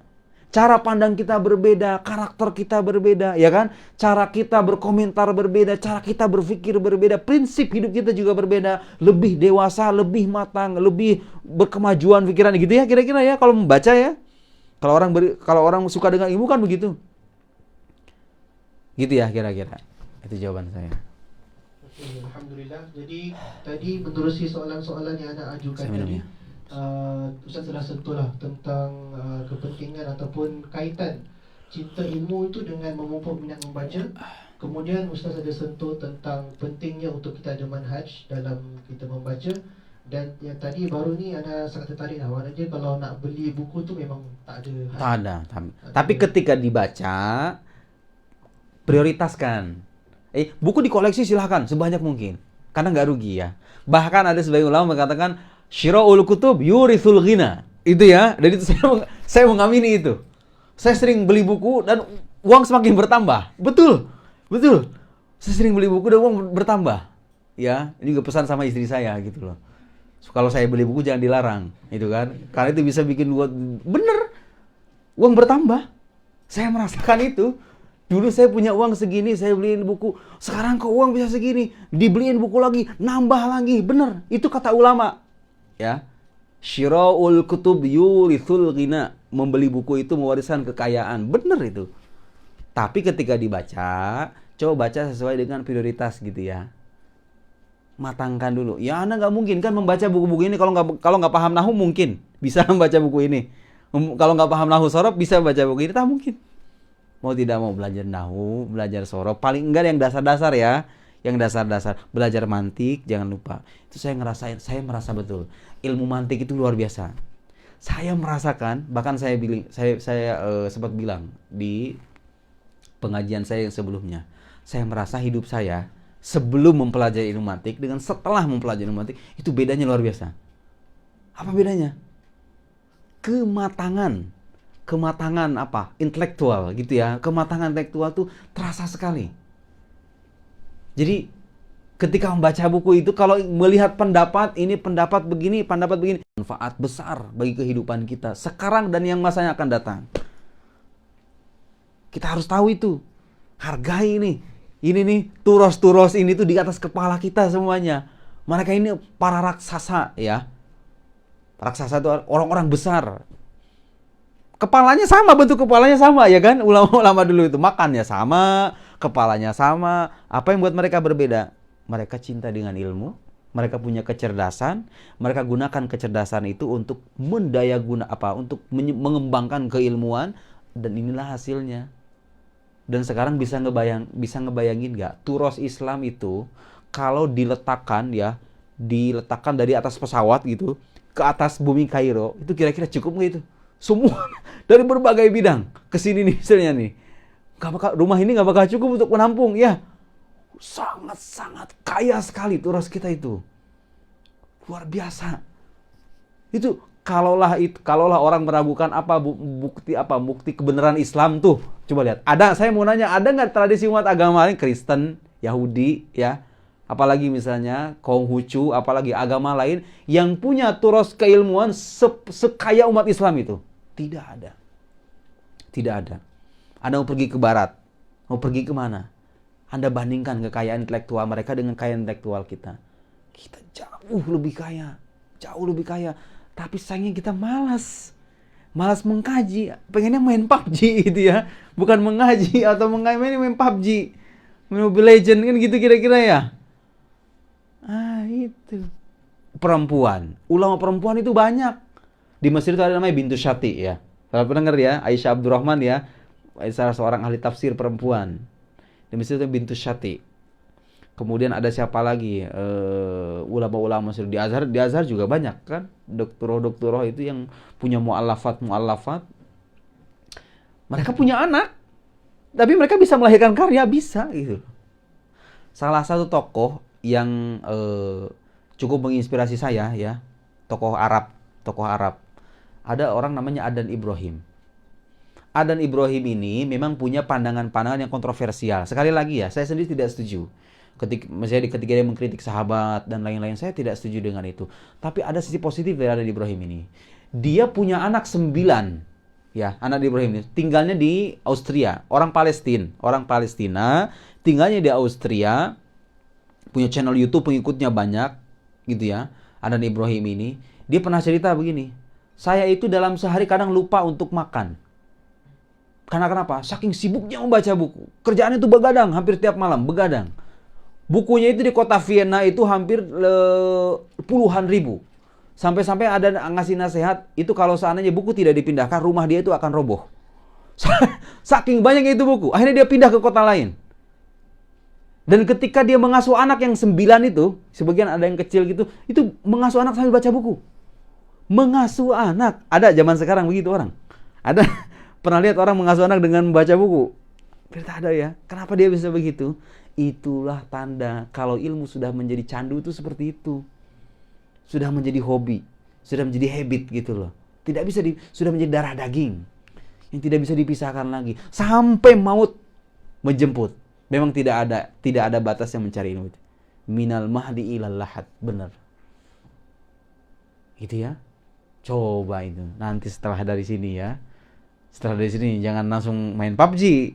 Cara pandang kita berbeda, karakter kita berbeda, ya kan? Cara kita berkomentar berbeda, cara kita berpikir berbeda, prinsip hidup kita juga berbeda, lebih dewasa, lebih matang, lebih berkemajuan pikiran gitu ya, kira-kira ya kalau membaca ya. Kalau orang suka dengan ilmu kan begitu. Gitu ya kira-kira. Itu jawaban saya. Oke, alhamdulillah. Jadi tadi menerusi soalan-soalan yang Anda ajukan tadi. Ustaz telah sentuh lah tentang kepentingan ataupun kaitan cinta ilmu itu dengan memupuk minat membaca. Kemudian Ustaz ada sentuh tentang pentingnya untuk kita ada manhaj dalam kita membaca. Dan yang tadi baru ni Anda sangat tertarik lah, maknanya kalau nak beli buku tu memang tak ada. Tapi ketika dibaca, prioritaskan. Buku dikoleksi silahkan sebanyak mungkin, karena nggak rugi ya. Bahkan ada sebagian ulama mengatakan syira'ul kutub yurithul ghina. Itu ya. Dan itu saya mengamini itu. Saya sering beli buku dan uang semakin bertambah. Betul. Saya sering beli buku dan uang bertambah. Ya, ini juga pesan sama istri saya gitu loh. Kalau saya beli buku jangan dilarang, itu kan. Karena itu bisa bikin bener. Uang bertambah. Saya merasakan itu. Dulu saya punya uang segini, saya beliin buku. Sekarang kok uang bisa segini, dibeliin buku lagi, nambah lagi. Bener, itu kata ulama. Ya, syira'ul kutub yurithul ghina. Membeli buku itu mewariskan kekayaan. Bener itu. Tapi ketika dibaca, coba baca sesuai dengan prioritas gitu ya. Matangkan dulu. Ya Anda nggak mungkin kan membaca buku-buku ini kalau nggak paham nahwu mungkin bisa membaca buku ini. Kalau nggak paham nahwu sorof bisa baca buku ini, tak mungkin. Mau tidak mau belajar nahwu, belajar sorof, paling enggak yang dasar-dasar ya. Yang dasar-dasar, belajar mantik jangan lupa. Itu saya merasa betul. Ilmu mantik itu luar biasa. Saya merasakan, bahkan saya sempat bilang di pengajian saya yang sebelumnya. Saya merasa hidup saya sebelum mempelajari ilmu mantik dengan setelah mempelajari ilmu mantik itu bedanya luar biasa. Apa bedanya? Kematangan apa? Intelektual gitu ya. Kematangan intelektual tuh terasa sekali. Jadi ketika membaca buku itu kalau melihat pendapat begini, manfaat besar bagi kehidupan kita sekarang dan yang masanya akan datang. Kita harus tahu itu. Hargai ini. Ini nih, turos-turos ini tuh di atas kepala kita semuanya. Mereka ini para raksasa ya. Raksasa itu orang-orang besar. Kepalanya sama, bentuk kepalanya sama ya kan? Ulama-ulama dulu itu makannya sama, kepalanya sama. Apa yang buat mereka berbeda? Mereka cinta dengan ilmu, mereka punya kecerdasan, mereka gunakan kecerdasan itu untuk untuk mengembangkan keilmuan dan inilah hasilnya. Dan sekarang bisa ngebayangin nggak? Turos Islam itu kalau diletakkan dari atas pesawat gitu ke atas bumi Kairo, itu kira-kira cukup nggak itu? Semua dari berbagai bidang ke sini nih misalnya nih. Rumah ini nggak bakal cukup untuk menampung ya. Sangat-sangat kaya sekali turas kita itu. Luar biasa. Itu kalaulah orang meragukan bukti kebenaran Islam tuh. Coba lihat. Saya mau nanya, ada nggak tradisi umat agama lain, Kristen, Yahudi, ya, apalagi misalnya Konghucu, apalagi agama lain yang punya turas keilmuan sekaya umat Islam itu? Tidak ada. Tidak ada. Anda mau pergi ke barat, mau pergi kemana? Anda bandingkan kekayaan intelektual mereka dengan kekayaan intelektual kita. Kita jauh lebih kaya. Jauh lebih kaya. Tapi sayangnya kita malas mengkaji. Pengennya main PUBG gitu ya. Bukan mengaji atau main PUBG. Mobile Legend kan gitu kira-kira ya. Itu. Perempuan. Ulama perempuan itu banyak. Di Mesir itu ada namanya Bintu Syati ya. Kalau pernah dengar ya, Aisyah Abdurrahman ya. Salah seorang ahli tafsir perempuan. Di Mesir itu Bintu Syati. Kemudian ada siapa lagi? Ulama-ulama Mesir di Azhar juga banyak kan? Doktor itu yang punya mu'allafat. Mereka punya anak. Tapi mereka bisa melahirkan karya, bisa gitu. Salah satu tokoh yang cukup menginspirasi saya ya, tokoh Arab. Ada orang namanya Adan Ibrahim. Adan Ibrahim ini memang punya pandangan-pandangan yang kontroversial. Sekali lagi ya, saya sendiri tidak setuju. Ketika dia mengkritik sahabat dan lain-lain, saya tidak setuju dengan itu. Tapi ada sisi positif dari Adan Ibrahim ini. Dia punya anak 9. Ya, anak Ibrahim ini tinggalnya di Austria, orang Palestina, tinggalnya di Austria, punya channel YouTube, pengikutnya banyak, gitu ya. Adan Ibrahim ini, dia pernah cerita begini, saya itu dalam sehari kadang lupa untuk makan. Karena kenapa? Saking sibuknya membaca buku. Kerjaannya itu begadang, hampir tiap malam, begadang. Bukunya itu di kota Vienna itu hampir puluhan ribu. Sampai-sampai ada ngasih nasihat, itu kalau seandainya buku tidak dipindahkan, rumah dia itu akan roboh. Saking banyaknya itu buku. Akhirnya dia pindah ke kota lain. Dan ketika dia mengasuh anak yang 9 itu, sebagian ada yang kecil gitu, itu mengasuh anak sambil baca buku. Mengasuh anak. Ada zaman sekarang begitu orang. Ada pernah lihat orang mengasuh anak dengan membaca buku? Tidak ada ya. Kenapa dia bisa begitu? Itulah tanda kalau ilmu sudah menjadi candu itu seperti itu. Sudah menjadi hobi, sudah menjadi habit gitu loh. Sudah menjadi darah daging yang tidak bisa dipisahkan lagi sampai maut menjemput. Memang tidak ada batas yang mencari ilmu itu. Minal mahdi ilal lahad, benar. Gitu ya. Coba itu nanti setelah dari sini ya. Setelah dari sini jangan langsung main PUBG.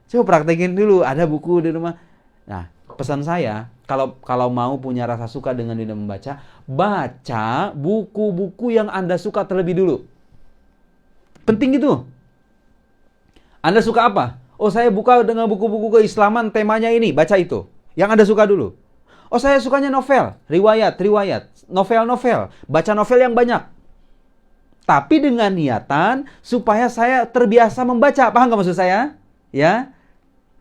Coba praktekin dulu, ada buku di rumah. Nah, pesan saya, kalau mau punya rasa suka dengan dunia membaca, baca buku-buku yang Anda suka terlebih dulu. Penting gitu. Anda suka apa? Oh, saya buka dengan buku-buku keislaman, temanya ini, baca itu. Yang Anda suka dulu. Oh, saya sukanya novel, riwayat, novel, baca novel yang banyak. Tapi dengan niatan supaya saya terbiasa membaca. Paham nggak maksud saya? Ya.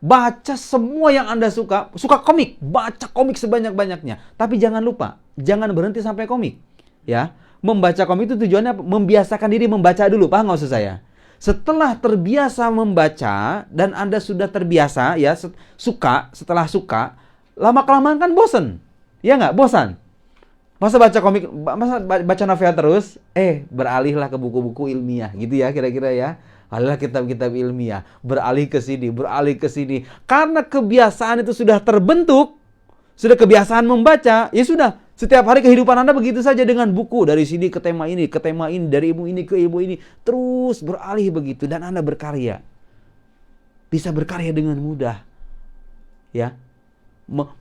Baca semua yang Anda suka. Suka komik, baca komik sebanyak-banyaknya. Tapi jangan lupa, jangan berhenti sampai komik. Ya, membaca komik itu tujuannya membiasakan diri membaca dulu. Paham nggak maksud saya? Setelah terbiasa membaca dan Anda sudah terbiasa, ya setelah suka, lama-kelamaan kan bosen. Ya nggak? Bosan. Masa baca komik, masa baca novel terus? Beralihlah ke buku-buku ilmiah, gitu ya kira-kira ya. Adalah kitab-kitab ilmiah, beralih ke sini. Karena kebiasaan itu sudah terbentuk, sudah kebiasaan membaca, ya sudah. Setiap hari kehidupan Anda begitu saja dengan buku. Dari sini ke tema ini, dari ilmu ini ke ilmu ini. Terus beralih begitu dan Anda berkarya. Bisa berkarya dengan mudah. Ya,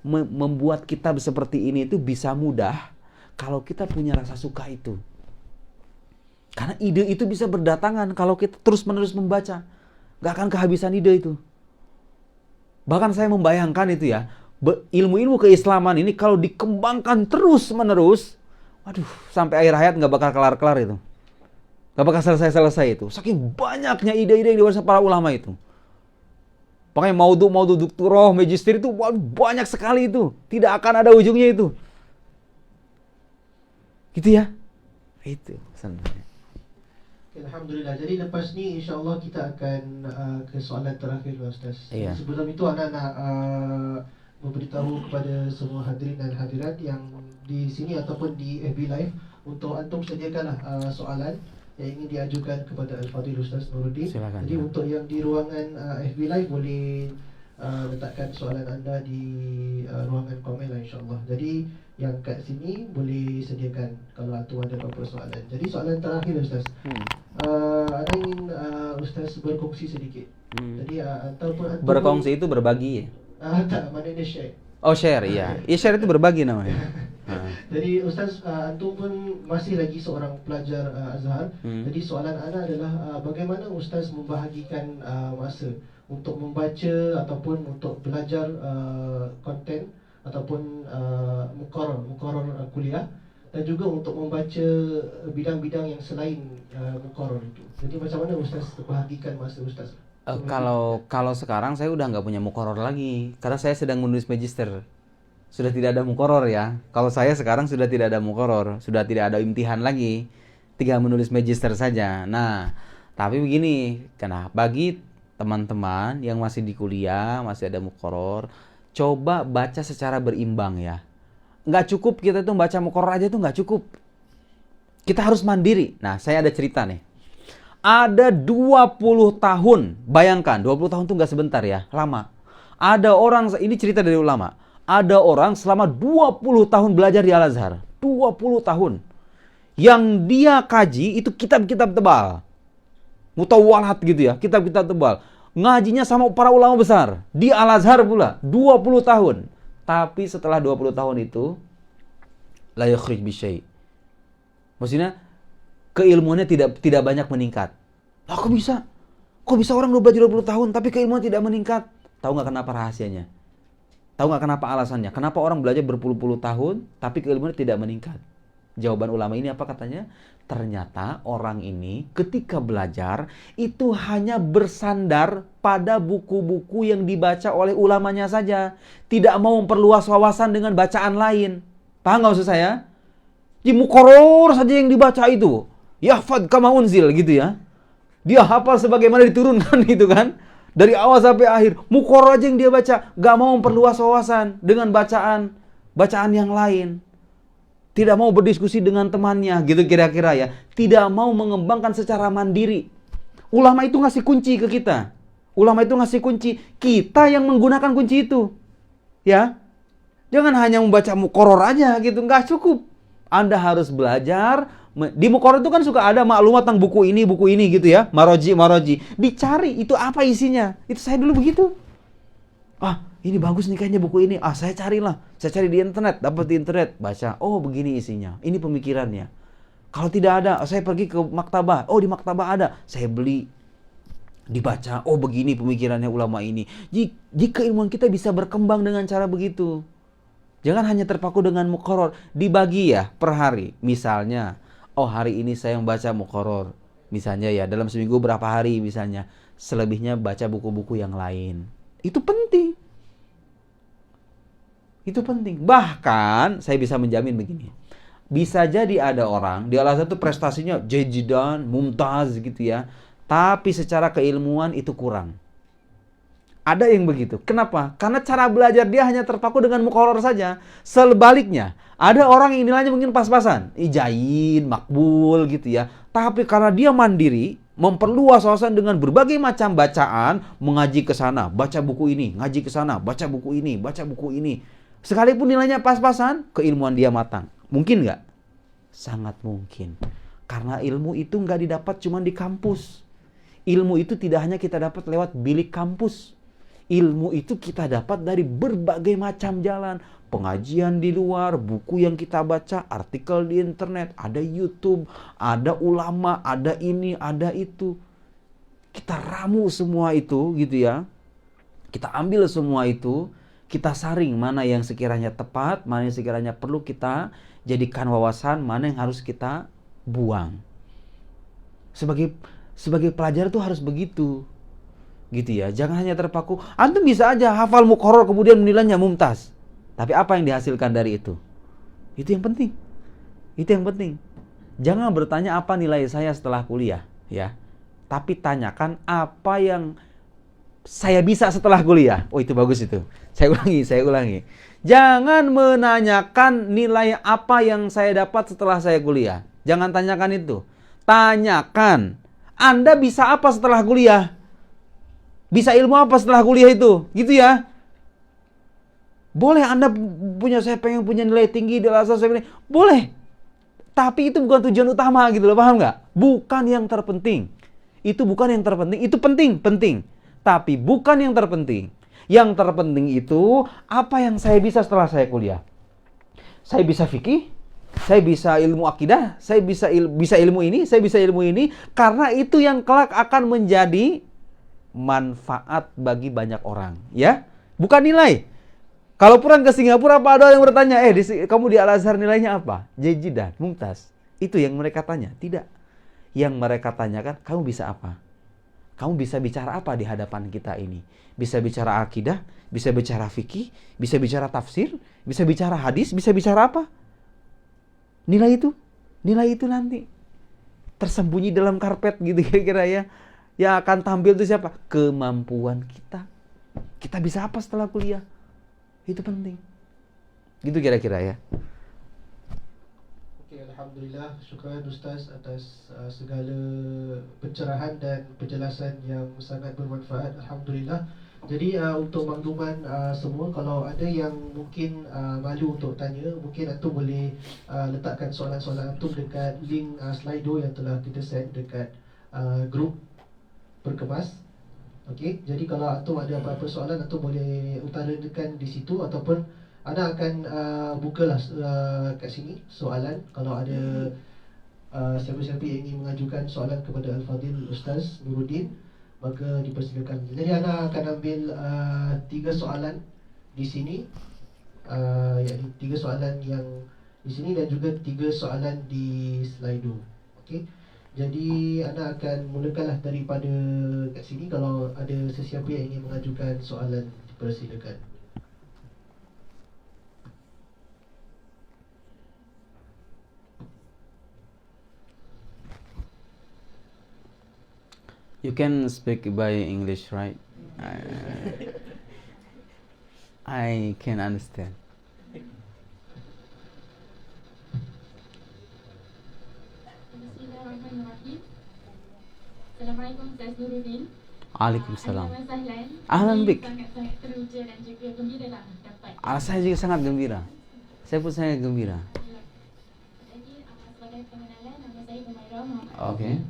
membuat kitab seperti ini itu bisa mudah kalau kita punya rasa suka itu. Karena ide itu bisa berdatangan kalau kita terus-menerus membaca. Gak akan kehabisan ide itu. Bahkan saya membayangkan itu ya, ilmu-ilmu keislaman ini kalau dikembangkan terus-menerus, waduh, sampai akhir hayat gak bakal kelar-kelar itu. Gak bakal selesai-selesai itu. Saking banyaknya ide-ide yang diwariskan para ulama itu. Makanya maudhu doktorah, magister itu banyak sekali itu. Tidak akan ada ujungnya itu. Gitu ya. Itu sebenarnya. Alhamdulillah. Jadi lepas ni insya-Allah kita akan ke soalan terakhir Ustaz. Iya. Sebelum itu Ana nak memberitahu kepada semua hadirin dan hadirat yang di sini ataupun di FB Live untuk antum sediakanlah soalan yang ingin diajukan kepada Al-Fadhil Ustaz Nuruddin. Silakan, Jadi ya. untuk yang di ruangan FB Live boleh letakkan soalan anda di ruangan komen lah, insyaAllah. Jadi yang kat sini boleh sediakan kalau antum ada apa-apa soalan. Jadi soalan terakhir Ustaz, ada ingin Ustaz berkongsi sedikit. Jadi ataupun antum Berkongsi itu berbagi ya? tak, maknanya share. Oh, share, iya. Iya, share itu berbagi namanya. Jadi Ustaz, antum pun masih lagi seorang pelajar Azhar. Jadi soalan ana adalah bagaimana Ustaz membahagikan masa untuk membaca ataupun untuk belajar konten ataupun muqarrar kuliah, dan juga untuk membaca bidang-bidang yang selain muqarrar itu. Jadi macam mana Ustaz bahagikan masa Ustaz? Kalau sekarang saya udah nggak punya muqarrar lagi karena saya sedang menulis magister. Sudah tidak ada muqarrar ya. Kalau saya sekarang sudah tidak ada muqarrar, sudah tidak ada imtihan lagi, tinggal menulis magister saja. Nah, tapi begini, karena bagi teman-teman yang masih di kuliah, masih ada muqarrar, coba baca secara berimbang ya. Nggak cukup kita tuh baca muqarrar aja tuh nggak cukup. Kita harus mandiri. Nah, saya ada cerita nih. Ada 20 tahun, bayangkan 20 tahun tuh nggak sebentar ya, lama. Ada orang, ini cerita dari ulama, ada orang selama 20 tahun belajar di Al-Azhar, 20 tahun. Yang dia kaji itu kitab-kitab tebal, mutawalat gitu ya, kitab-kitab tebal. Ngajinya sama para ulama besar, di Al-Azhar pula, 20 tahun. Tapi setelah 20 tahun itu, la yukhrij bi syai'. Maksudnya, keilmuannya tidak banyak meningkat. Lah kok bisa? Kok bisa orang udah belajar 20 tahun tapi keilmuan tidak meningkat? Tahu nggak kenapa rahasianya? Tahu nggak kenapa alasannya? Kenapa orang belajar berpuluh-puluh tahun tapi keilmuannya tidak meningkat? Jawaban ulama ini apa katanya? Ternyata orang ini ketika belajar itu hanya bersandar pada buku-buku yang dibaca oleh ulamanya saja. Tidak mau memperluas wawasan dengan bacaan lain. Paham nggak maksud saya? Di muqarrar saja yang dibaca itu. Yahfad kama unzil gitu ya. Dia hafal sebagaimana diturunkan gitu kan. Dari awal sampai akhir. Muqarrar aja yang dia baca. Gak mau memperluas wawasan dengan bacaan yang lain. Tidak mau berdiskusi dengan temannya gitu kira-kira ya. Tidak mau mengembangkan secara mandiri. Ulama itu ngasih kunci ke kita. Ulama itu ngasih kunci. Kita yang menggunakan kunci itu. Ya. Jangan hanya membaca muqarrar aja gitu. Gak cukup. Anda harus belajar. Di muqarrar itu kan suka ada maklumat tentang buku ini gitu ya. Maroji. Dicari itu apa isinya. Itu saya dulu begitu. Ah, ini bagus nih kayaknya buku ini. Ah, saya carilah. Saya cari di internet. Dapat di internet. Baca. Oh, begini isinya. Ini pemikirannya. Kalau tidak ada, saya pergi ke maktabah. Oh, di maktabah ada. Saya beli. Dibaca. Oh, begini pemikirannya ulama ini. Jika ilmuwan kita bisa berkembang dengan cara begitu. Jangan hanya terpaku dengan muqarrar. Dibagi ya per hari. Misalnya, oh hari ini saya membaca muqarrar. Misalnya ya, dalam seminggu berapa hari misalnya. Selebihnya baca buku-buku yang lain. Itu penting. Itu penting. Bahkan, saya bisa menjamin begini. Bisa jadi ada orang, di Al-Azhar itu prestasinya jajidan, mumtaz gitu ya. Tapi secara keilmuan itu kurang. Ada yang begitu. Kenapa? Karena cara belajar dia hanya terpaku dengan muqarrar saja. Sebaliknya, ada orang yang nilainya mungkin pas-pasan. Ijain, makbul gitu ya. Tapi karena dia mandiri, memperluas wawasan dengan berbagai macam bacaan, mengaji ke sana, baca buku ini, ngaji ke sana, baca buku ini, baca buku ini. Sekalipun nilainya pas-pasan, keilmuan dia matang. Mungkin nggak? Sangat mungkin. Karena ilmu itu nggak didapat cuma di kampus. Ilmu itu tidak hanya kita dapat lewat bilik kampus. Ilmu itu kita dapat dari berbagai macam jalan. Pengajian di luar, buku yang kita baca, artikel di internet, ada YouTube, ada ulama, ada ini, ada itu. Kita ramu semua itu gitu ya. Kita ambil semua itu, kita saring mana yang sekiranya tepat, mana yang sekiranya perlu kita jadikan wawasan, mana yang harus kita buang. Sebagai pelajar tuh harus begitu. Gitu ya, jangan hanya terpaku. Antum bisa aja hafal muqarrar kemudian nilainya mumtaz. Tapi apa yang dihasilkan dari itu? Itu yang penting. Itu yang penting. Jangan bertanya apa nilai saya setelah kuliah, ya. Tapi tanyakan apa yang saya bisa setelah kuliah. Oh, itu bagus itu. Saya ulangi. Jangan menanyakan nilai apa yang saya dapat setelah saya kuliah. Jangan tanyakan itu. Tanyakan, Anda bisa apa setelah kuliah? Bisa ilmu apa setelah kuliah itu? Gitu ya. Boleh Anda saya pengen punya nilai tinggi di alasan saya ini. Boleh. Tapi itu bukan tujuan utama gitu loh, paham nggak? Bukan yang terpenting. Itu bukan yang terpenting. Itu penting. Tapi bukan yang terpenting. Yang terpenting itu apa yang saya bisa setelah saya kuliah. Saya bisa fikih, saya bisa ilmu akidah, saya bisa ilmu ini, saya bisa ilmu ini. Karena itu yang kelak akan menjadi manfaat bagi banyak orang. Ya, bukan nilai. Kalau pulang ke Singapura, apa ada yang bertanya, kamu di Al-Azhar nilainya apa? Jayidan, mumtaz. Itu yang mereka tanya. Tidak. Yang mereka tanyakan, kamu bisa apa? Kamu bisa bicara apa di hadapan kita ini? Bisa bicara akidah, bisa bicara fikih, bisa bicara tafsir, bisa bicara hadis, bisa bicara apa? Nilai itu nanti tersembunyi dalam karpet gitu kira-kira ya. Yang akan tampil itu siapa? Kemampuan kita. Kita bisa apa setelah kuliah? Itu penting. Gitu kira-kira ya. Alhamdulillah, syukran Ustaz atas segala pencerahan dan penjelasan yang sangat bermanfaat. Alhamdulillah. Jadi untuk makluman semua, kalau ada yang mungkin malu untuk tanya, mungkin antum boleh letakkan soalan-soalan antum dekat link Slido yang telah kita send dekat grup Perkemas. Okey, jadi kalau antum ada apa-apa soalan, antum boleh utarakan di situ, ataupun Ana akan bukalah kat sini soalan. Kalau ada siapa-siapa yang ingin mengajukan soalan kepada Al-Fadhil Ustaz Nuruddin, maka dipersilakan. Jadi Ana akan ambil 3 soalan di sini, yakni 3 soalan yang di sini dan juga 3 soalan di Slido. Okey. Jadi Ana akan mulakanlah daripada kat sini. Kalau ada sesiapa yang ingin mengajukan soalan, dipersilakan. You can speak by English, right? I can understand. Bismillahirrahmanirrahim. Assalamualaikum Ustaz Nuruddin. Waalaikumsalam. Ahlan bik. Sangat teruja dan juga gembira lah dapat. Saya juga sangat gembira. Saya pun sangat gembira. Jadi sebagai pengenalan, nama saya Humairah Muhammad. Okay.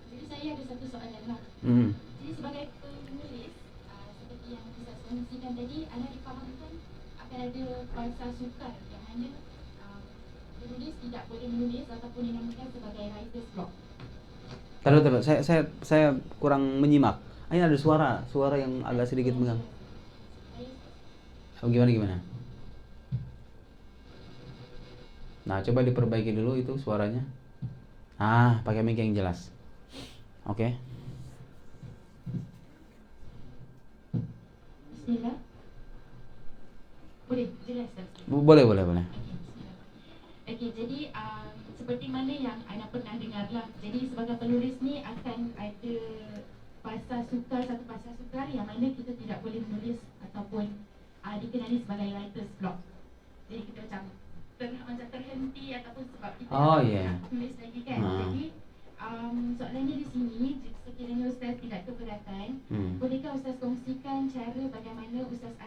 Jadi saya ada satu soalan lah. Jadi sebagai penulis, seperti yang Ustaz kongsikan tadi, anda difahamkan akan ada bahasa sukar yang mana penulis tidak boleh menulis ataupun dinamakan sebagai writer's block. Taruh. Saya kurang menyimak. Ini ada suara yang agak sedikit mengganggu. Gimana? Nah, coba diperbaiki dulu itu suaranya. Pakai mic yang jelas. Oke. Bismillah. Boleh jelas tak? Boleh. Okey, jadi seperti mana yang anda pernah dengar lah. Jadi sebagai penulis ni akan ada satu bahasa sukar yang mana kita tidak boleh menulis ataupun dikenali sebagai writer's block. Jadi kita macam terhenti ataupun sebab kita tak tulis lagi kan. Jadi soalannya di sini, sekiranya Ustaz tidak keberatan, bolehkah Ustaz kongsikan cara bagaimana Ustaz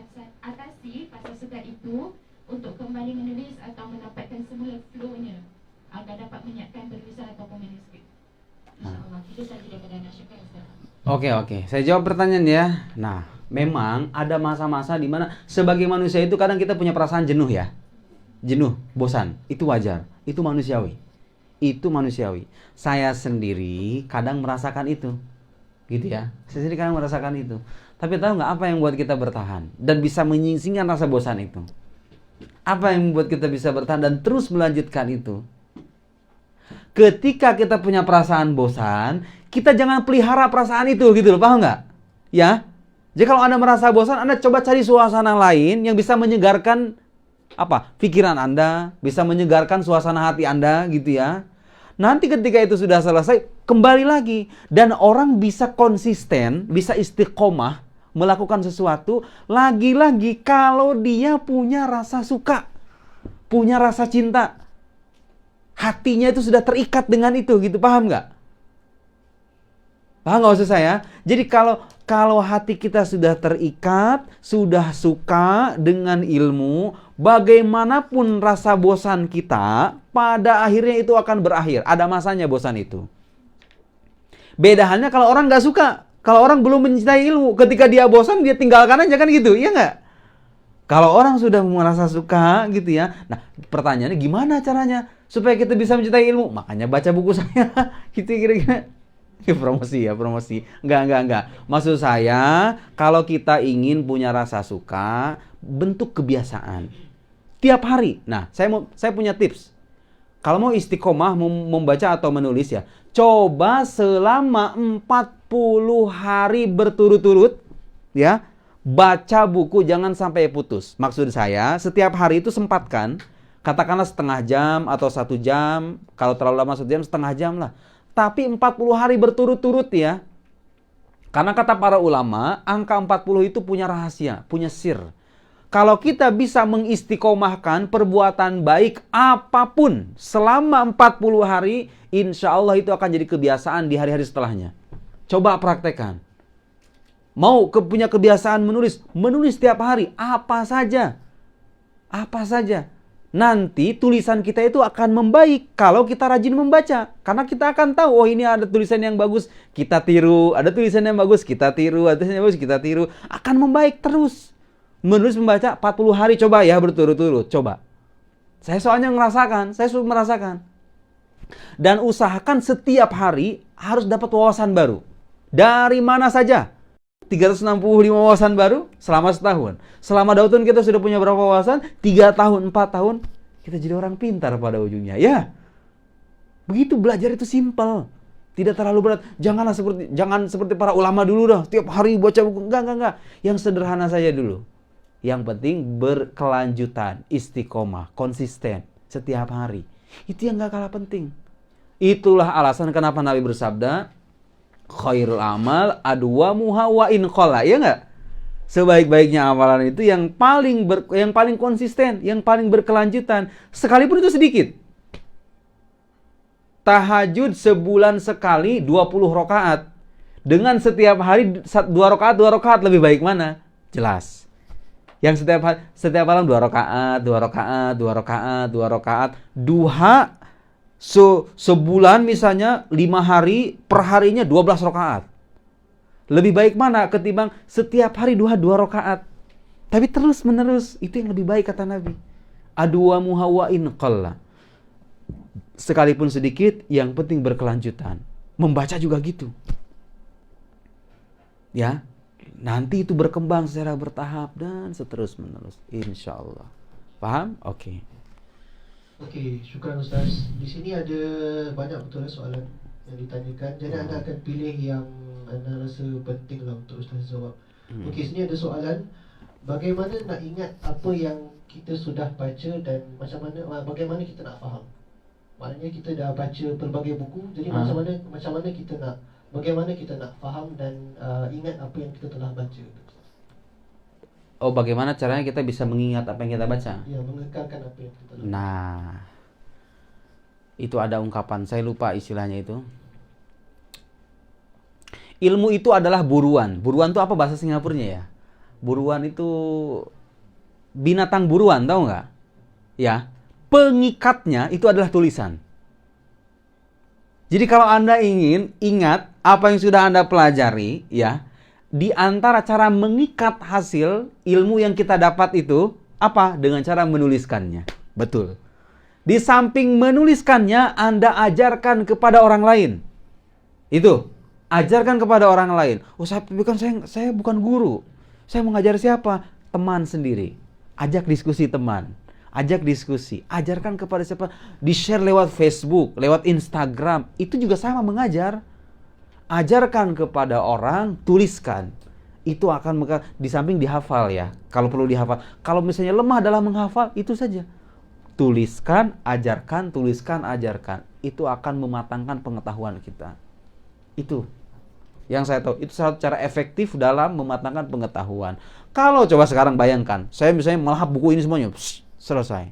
atasi bahasa sukar itu untuk kembali menulis atau mendapatkan semula flow-nya agar dapat menyiapkan penulisan ataupun manuskrip. InsyaAllah. Itu sahaja daripada Ana. Syukran Ustaz. Oke. Saya jawab pertanyaan ya. Nah, memang ada masa-masa di mana sebagai manusia itu kadang kita punya perasaan jenuh ya. Jenuh, bosan. Itu wajar. Itu manusiawi. Saya sendiri kadang merasakan itu. Gitu ya. Saya sendiri kadang merasakan itu. Tapi tahu nggak apa yang buat kita bertahan dan bisa menyingsingkan rasa bosan itu? Apa yang membuat kita bisa bertahan dan terus melanjutkan itu? Ketika kita punya perasaan bosan, kita jangan pelihara perasaan itu gitu loh, paham nggak? Ya. Jadi kalau Anda merasa bosan, Anda coba cari suasana lain yang bisa menyegarkan pikiran Anda, bisa menyegarkan suasana hati Anda gitu ya. Nanti ketika itu sudah selesai, Kembali lagi. Dan orang bisa konsisten, bisa istiqomah melakukan sesuatu, lagi-lagi kalau dia punya rasa suka, punya rasa cinta. Hatinya itu sudah terikat dengan itu, gitu. Paham nggak? Paham nggak maksud saya? Jadi kalau hati kita sudah terikat, sudah suka dengan ilmu, bagaimanapun rasa bosan kita, pada akhirnya itu akan berakhir. Ada masanya bosan itu. Beda halnya kalau orang nggak suka. Kalau orang belum mencintai ilmu, ketika dia bosan, dia tinggalkan aja kan gitu, iya nggak? Kalau orang sudah merasa suka gitu ya. Nah, pertanyaannya gimana caranya supaya kita bisa mencintai ilmu? Makanya baca buku saya. Gitu kira-kira. Promosi ya, promosi. Enggak. Maksud saya, kalau kita ingin punya rasa suka, bentuk kebiasaan. Tiap hari. Nah, saya punya tips. Kalau mau istiqomah membaca atau menulis ya, coba selama 40 hari berturut-turut ya, baca buku, jangan sampai putus. Maksud saya, setiap hari itu sempatkan, katakanlah setengah jam atau 1 jam, kalau terlalu lama 1 jam, setengah jam lah. Tapi 40 hari berturut-turut ya. Karena kata para ulama, angka 40 itu punya rahasia, punya sir. Kalau kita bisa mengistiqomahkan perbuatan baik apapun selama 40 hari, insya Allah itu akan jadi kebiasaan di hari-hari setelahnya. Coba praktekkan. Mau punya kebiasaan menulis tiap hari, apa saja. Apa saja. Nanti tulisan kita itu akan membaik kalau kita rajin membaca. Karena kita akan tahu, oh ini ada tulisan yang bagus, kita tiru. Ada tulisan yang bagus, kita tiru. Ada tulisan yang bagus, kita tiru. Akan membaik terus. Menulis membaca 40 hari, coba ya berturut-turut. Coba. Saya soalnya saya sudah merasakan. Dan usahakan setiap hari harus dapat wawasan baru. Dari mana saja. 365 wawasan baru selama setahun. Selama 2 tahun kita sudah punya berapa wawasan? 3 tahun, 4 tahun. Kita jadi orang pintar pada ujungnya. Ya. Begitu belajar itu simpel. Tidak terlalu berat. Jangan seperti para ulama dulu dah. Tiap hari baca buku. Enggak. Yang sederhana saja dulu. Yang penting berkelanjutan. Istiqomah. Konsisten. Setiap hari. Itu yang gak kalah penting. Itulah alasan kenapa Nabi bersabda, khairul amal adwamuha wa in qalla, ya enggak? Sebaik-baiknya amalan itu yang paling konsisten, yang paling berkelanjutan, sekalipun itu sedikit. Tahajud sebulan sekali 20 rakaat. Dengan setiap hari 2 rakaat lebih baik mana? Jelas. Yang setiap malam 2 rakaat. Duha sebulan misalnya 5 hari, per harinya 12 rakaat. Lebih baik mana ketimbang setiap hari 2 rakaat. Tapi terus menerus, itu yang lebih baik kata Nabi. Adwamuha wa in qalla. Sekalipun sedikit, yang penting berkelanjutan. Membaca juga gitu. Ya, nanti itu berkembang secara bertahap dan seterus menerus. Insya Allah. Paham? Oke. Okey, syukran Ustaz. Di sini ada banyak betul soalan yang ditanyakan. Jadi anda akan pilih yang anda rasa penting lah untuk Ustaz jawab. Okey, sini ada soalan. Bagaimana nak ingat apa yang kita sudah baca dan bagaimana kita nak faham? Maknanya kita dah baca pelbagai buku. Jadi bagaimana kita nak faham dan ingat apa yang kita telah baca? Oh, bagaimana caranya kita bisa mengingat apa yang kita baca? Ya, mengekalkan apa yang kita lakukan. Nah, itu ada ungkapan, saya lupa istilahnya itu. Ilmu itu adalah buruan. Buruan itu apa bahasa Singapurnya ya? Buruan itu binatang buruan, tahu nggak? Ya, pengikatnya itu adalah tulisan. Jadi kalau Anda ingin ingat apa yang sudah Anda pelajari, ya, di antara cara mengikat hasil ilmu yang kita dapat itu, apa? Dengan cara menuliskannya. Betul. Di samping menuliskannya, Anda ajarkan kepada orang lain. Itu. Ajarkan kepada orang lain. Oh, saya bukan guru. Saya mengajar siapa? Teman sendiri. Ajak diskusi teman. Ajak diskusi. Ajarkan kepada siapa? Di-share lewat Facebook, lewat Instagram. Itu juga sama mengajar. Ajarkan kepada orang, tuliskan. Itu akan di samping dihafal ya. Kalau perlu dihafal. Kalau misalnya lemah dalam menghafal, itu saja. Tuliskan, ajarkan, tuliskan, ajarkan. Itu akan mematangkan pengetahuan kita. Itu yang saya tahu. Itu salah satu cara efektif dalam mematangkan pengetahuan. Kalau coba sekarang bayangkan, saya misalnya melahap buku ini semuanya, selesai.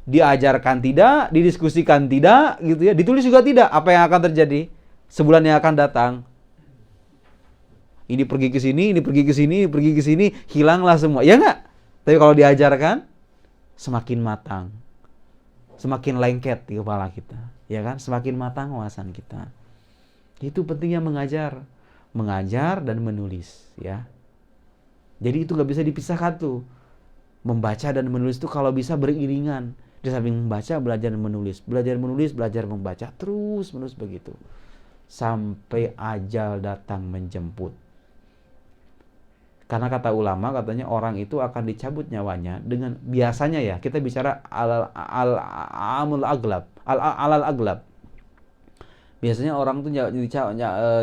Diajarkan tidak, didiskusikan tidak, gitu ya, ditulis juga tidak. Apa yang akan terjadi? Sebulan yang akan datang, ini pergi ke sini, ini pergi ke sini, ini pergi ke sini, hilanglah semua. Ya enggak? Tapi kalau diajarkan, semakin matang, semakin lengket di kepala kita, ya kan? Semakin matang wawasan kita. Itu pentingnya mengajar dan menulis, ya. Jadi itu nggak bisa dipisahkan tuh. Membaca dan menulis itu kalau bisa beriringan. Di samping membaca, belajar menulis, belajar membaca, terus menerus begitu. Sampai ajal datang menjemput. Karena kata ulama, katanya orang itu akan dicabut nyawanya dengan, biasanya ya, kita bicara alal aglab. Biasanya orang itu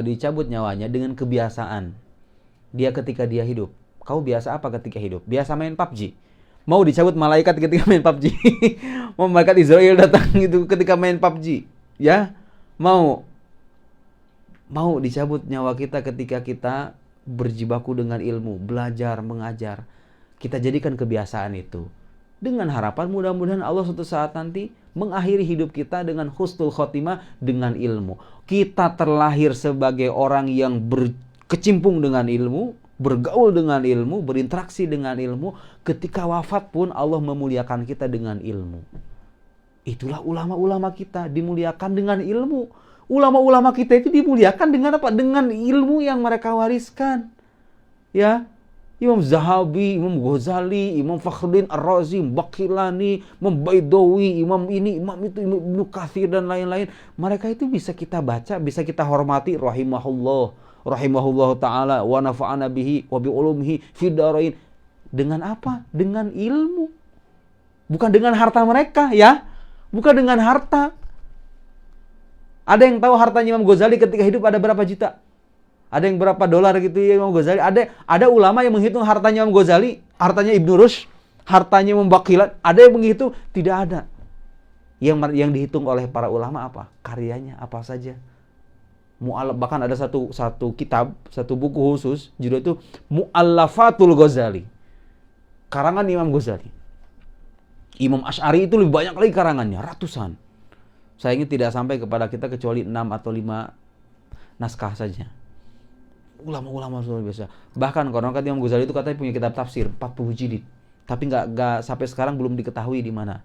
dicabut nyawanya dengan kebiasaan. Dia ketika dia hidup. Kau biasa apa ketika hidup? Biasa main PUBG. Mau dicabut malaikat ketika main PUBG. Mau malaikat Israel datang itu ketika main PUBG. Ya? Mau dicabut nyawa kita ketika kita berjibaku dengan ilmu, belajar, mengajar. Kita jadikan kebiasaan itu. Dengan harapan mudah-mudahan Allah suatu saat nanti mengakhiri hidup kita dengan husnul khotimah dengan ilmu. Kita terlahir sebagai orang yang berkecimpung dengan ilmu, bergaul dengan ilmu, berinteraksi dengan ilmu. Ketika wafat pun Allah memuliakan kita dengan ilmu. Itulah ulama-ulama kita, dimuliakan dengan ilmu. Ulama-ulama kita itu dimuliakan dengan apa? Dengan ilmu yang mereka wariskan. Ya, Imam Zahabi, Imam Ghazali, Imam Fakhruddin Ar-Razi, Baqillani, Imam Baidawi, Imam ini, Imam itu, Imam Ibnu Katsir dan lain-lain. Mereka itu bisa kita baca, bisa kita hormati, rahimahullah ta'ala wa nafa'ana bihi wa bi ulumihi fid dharain. Dengan apa? Dengan ilmu. Bukan dengan harta mereka, ya. Bukan dengan harta. Ada yang tahu hartanya Imam Ghazali ketika hidup ada berapa juta? Ada yang berapa dolar gitu ya Imam Ghazali? Ada ulama yang menghitung hartanya Imam Ghazali, hartanya Ibnu Rushd, hartanya Imam Baqillani. Ada yang menghitung? Tidak ada. Yang dihitung oleh para ulama apa? Karyanya apa saja. Bahkan ada satu kitab, satu buku khusus, judul itu Mu'allafatul Ghazali. Karangan Imam Ghazali. Imam Asy'ari itu lebih banyak lagi karangannya, ratusan. Sayangnya tidak sampai kepada kita kecuali 6 atau 5 naskah saja. Ulama-ulama luar biasa. Bahkan konon kata Imam Ghazali itu katanya punya kitab tafsir 40 jilid. Tapi nggak sampai sekarang belum diketahui di mana.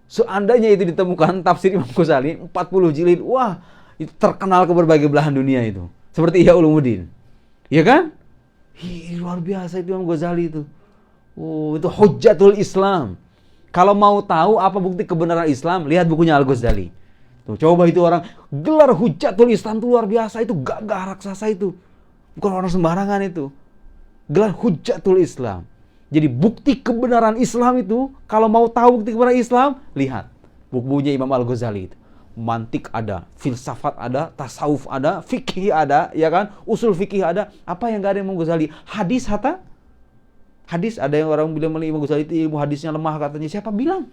Seandainya itu ditemukan tafsir Imam Ghazali 40 jilid, wah, itu terkenal ke berbagai belahan dunia itu. Seperti Ihya Ulumuddin. Iya kan? Luar biasa itu Imam Ghazali itu. Oh, itu Hujjatul Islam. Kalau mau tahu apa bukti kebenaran Islam, lihat bukunya Al-Ghazali. Tuh, coba itu orang gelar Hujjatul Islam itu luar biasa, itu gagah raksasa itu. Bukan orang sembarangan itu. Gelar Hujjatul Islam. Jadi bukti kebenaran Islam itu, kalau mau tahu bukti kebenaran Islam, lihat bukunya Imam Al-Ghazali itu. Mantik ada, filsafat ada, tasawuf ada, fikih ada, ya kan? Usul fikih ada. Apa yang enggak ada Imam Ghazali? Hadis hatta? Hadis, ada yang orang bilang Imam Ghazali itu ilmu hadisnya lemah katanya. Siapa bilang?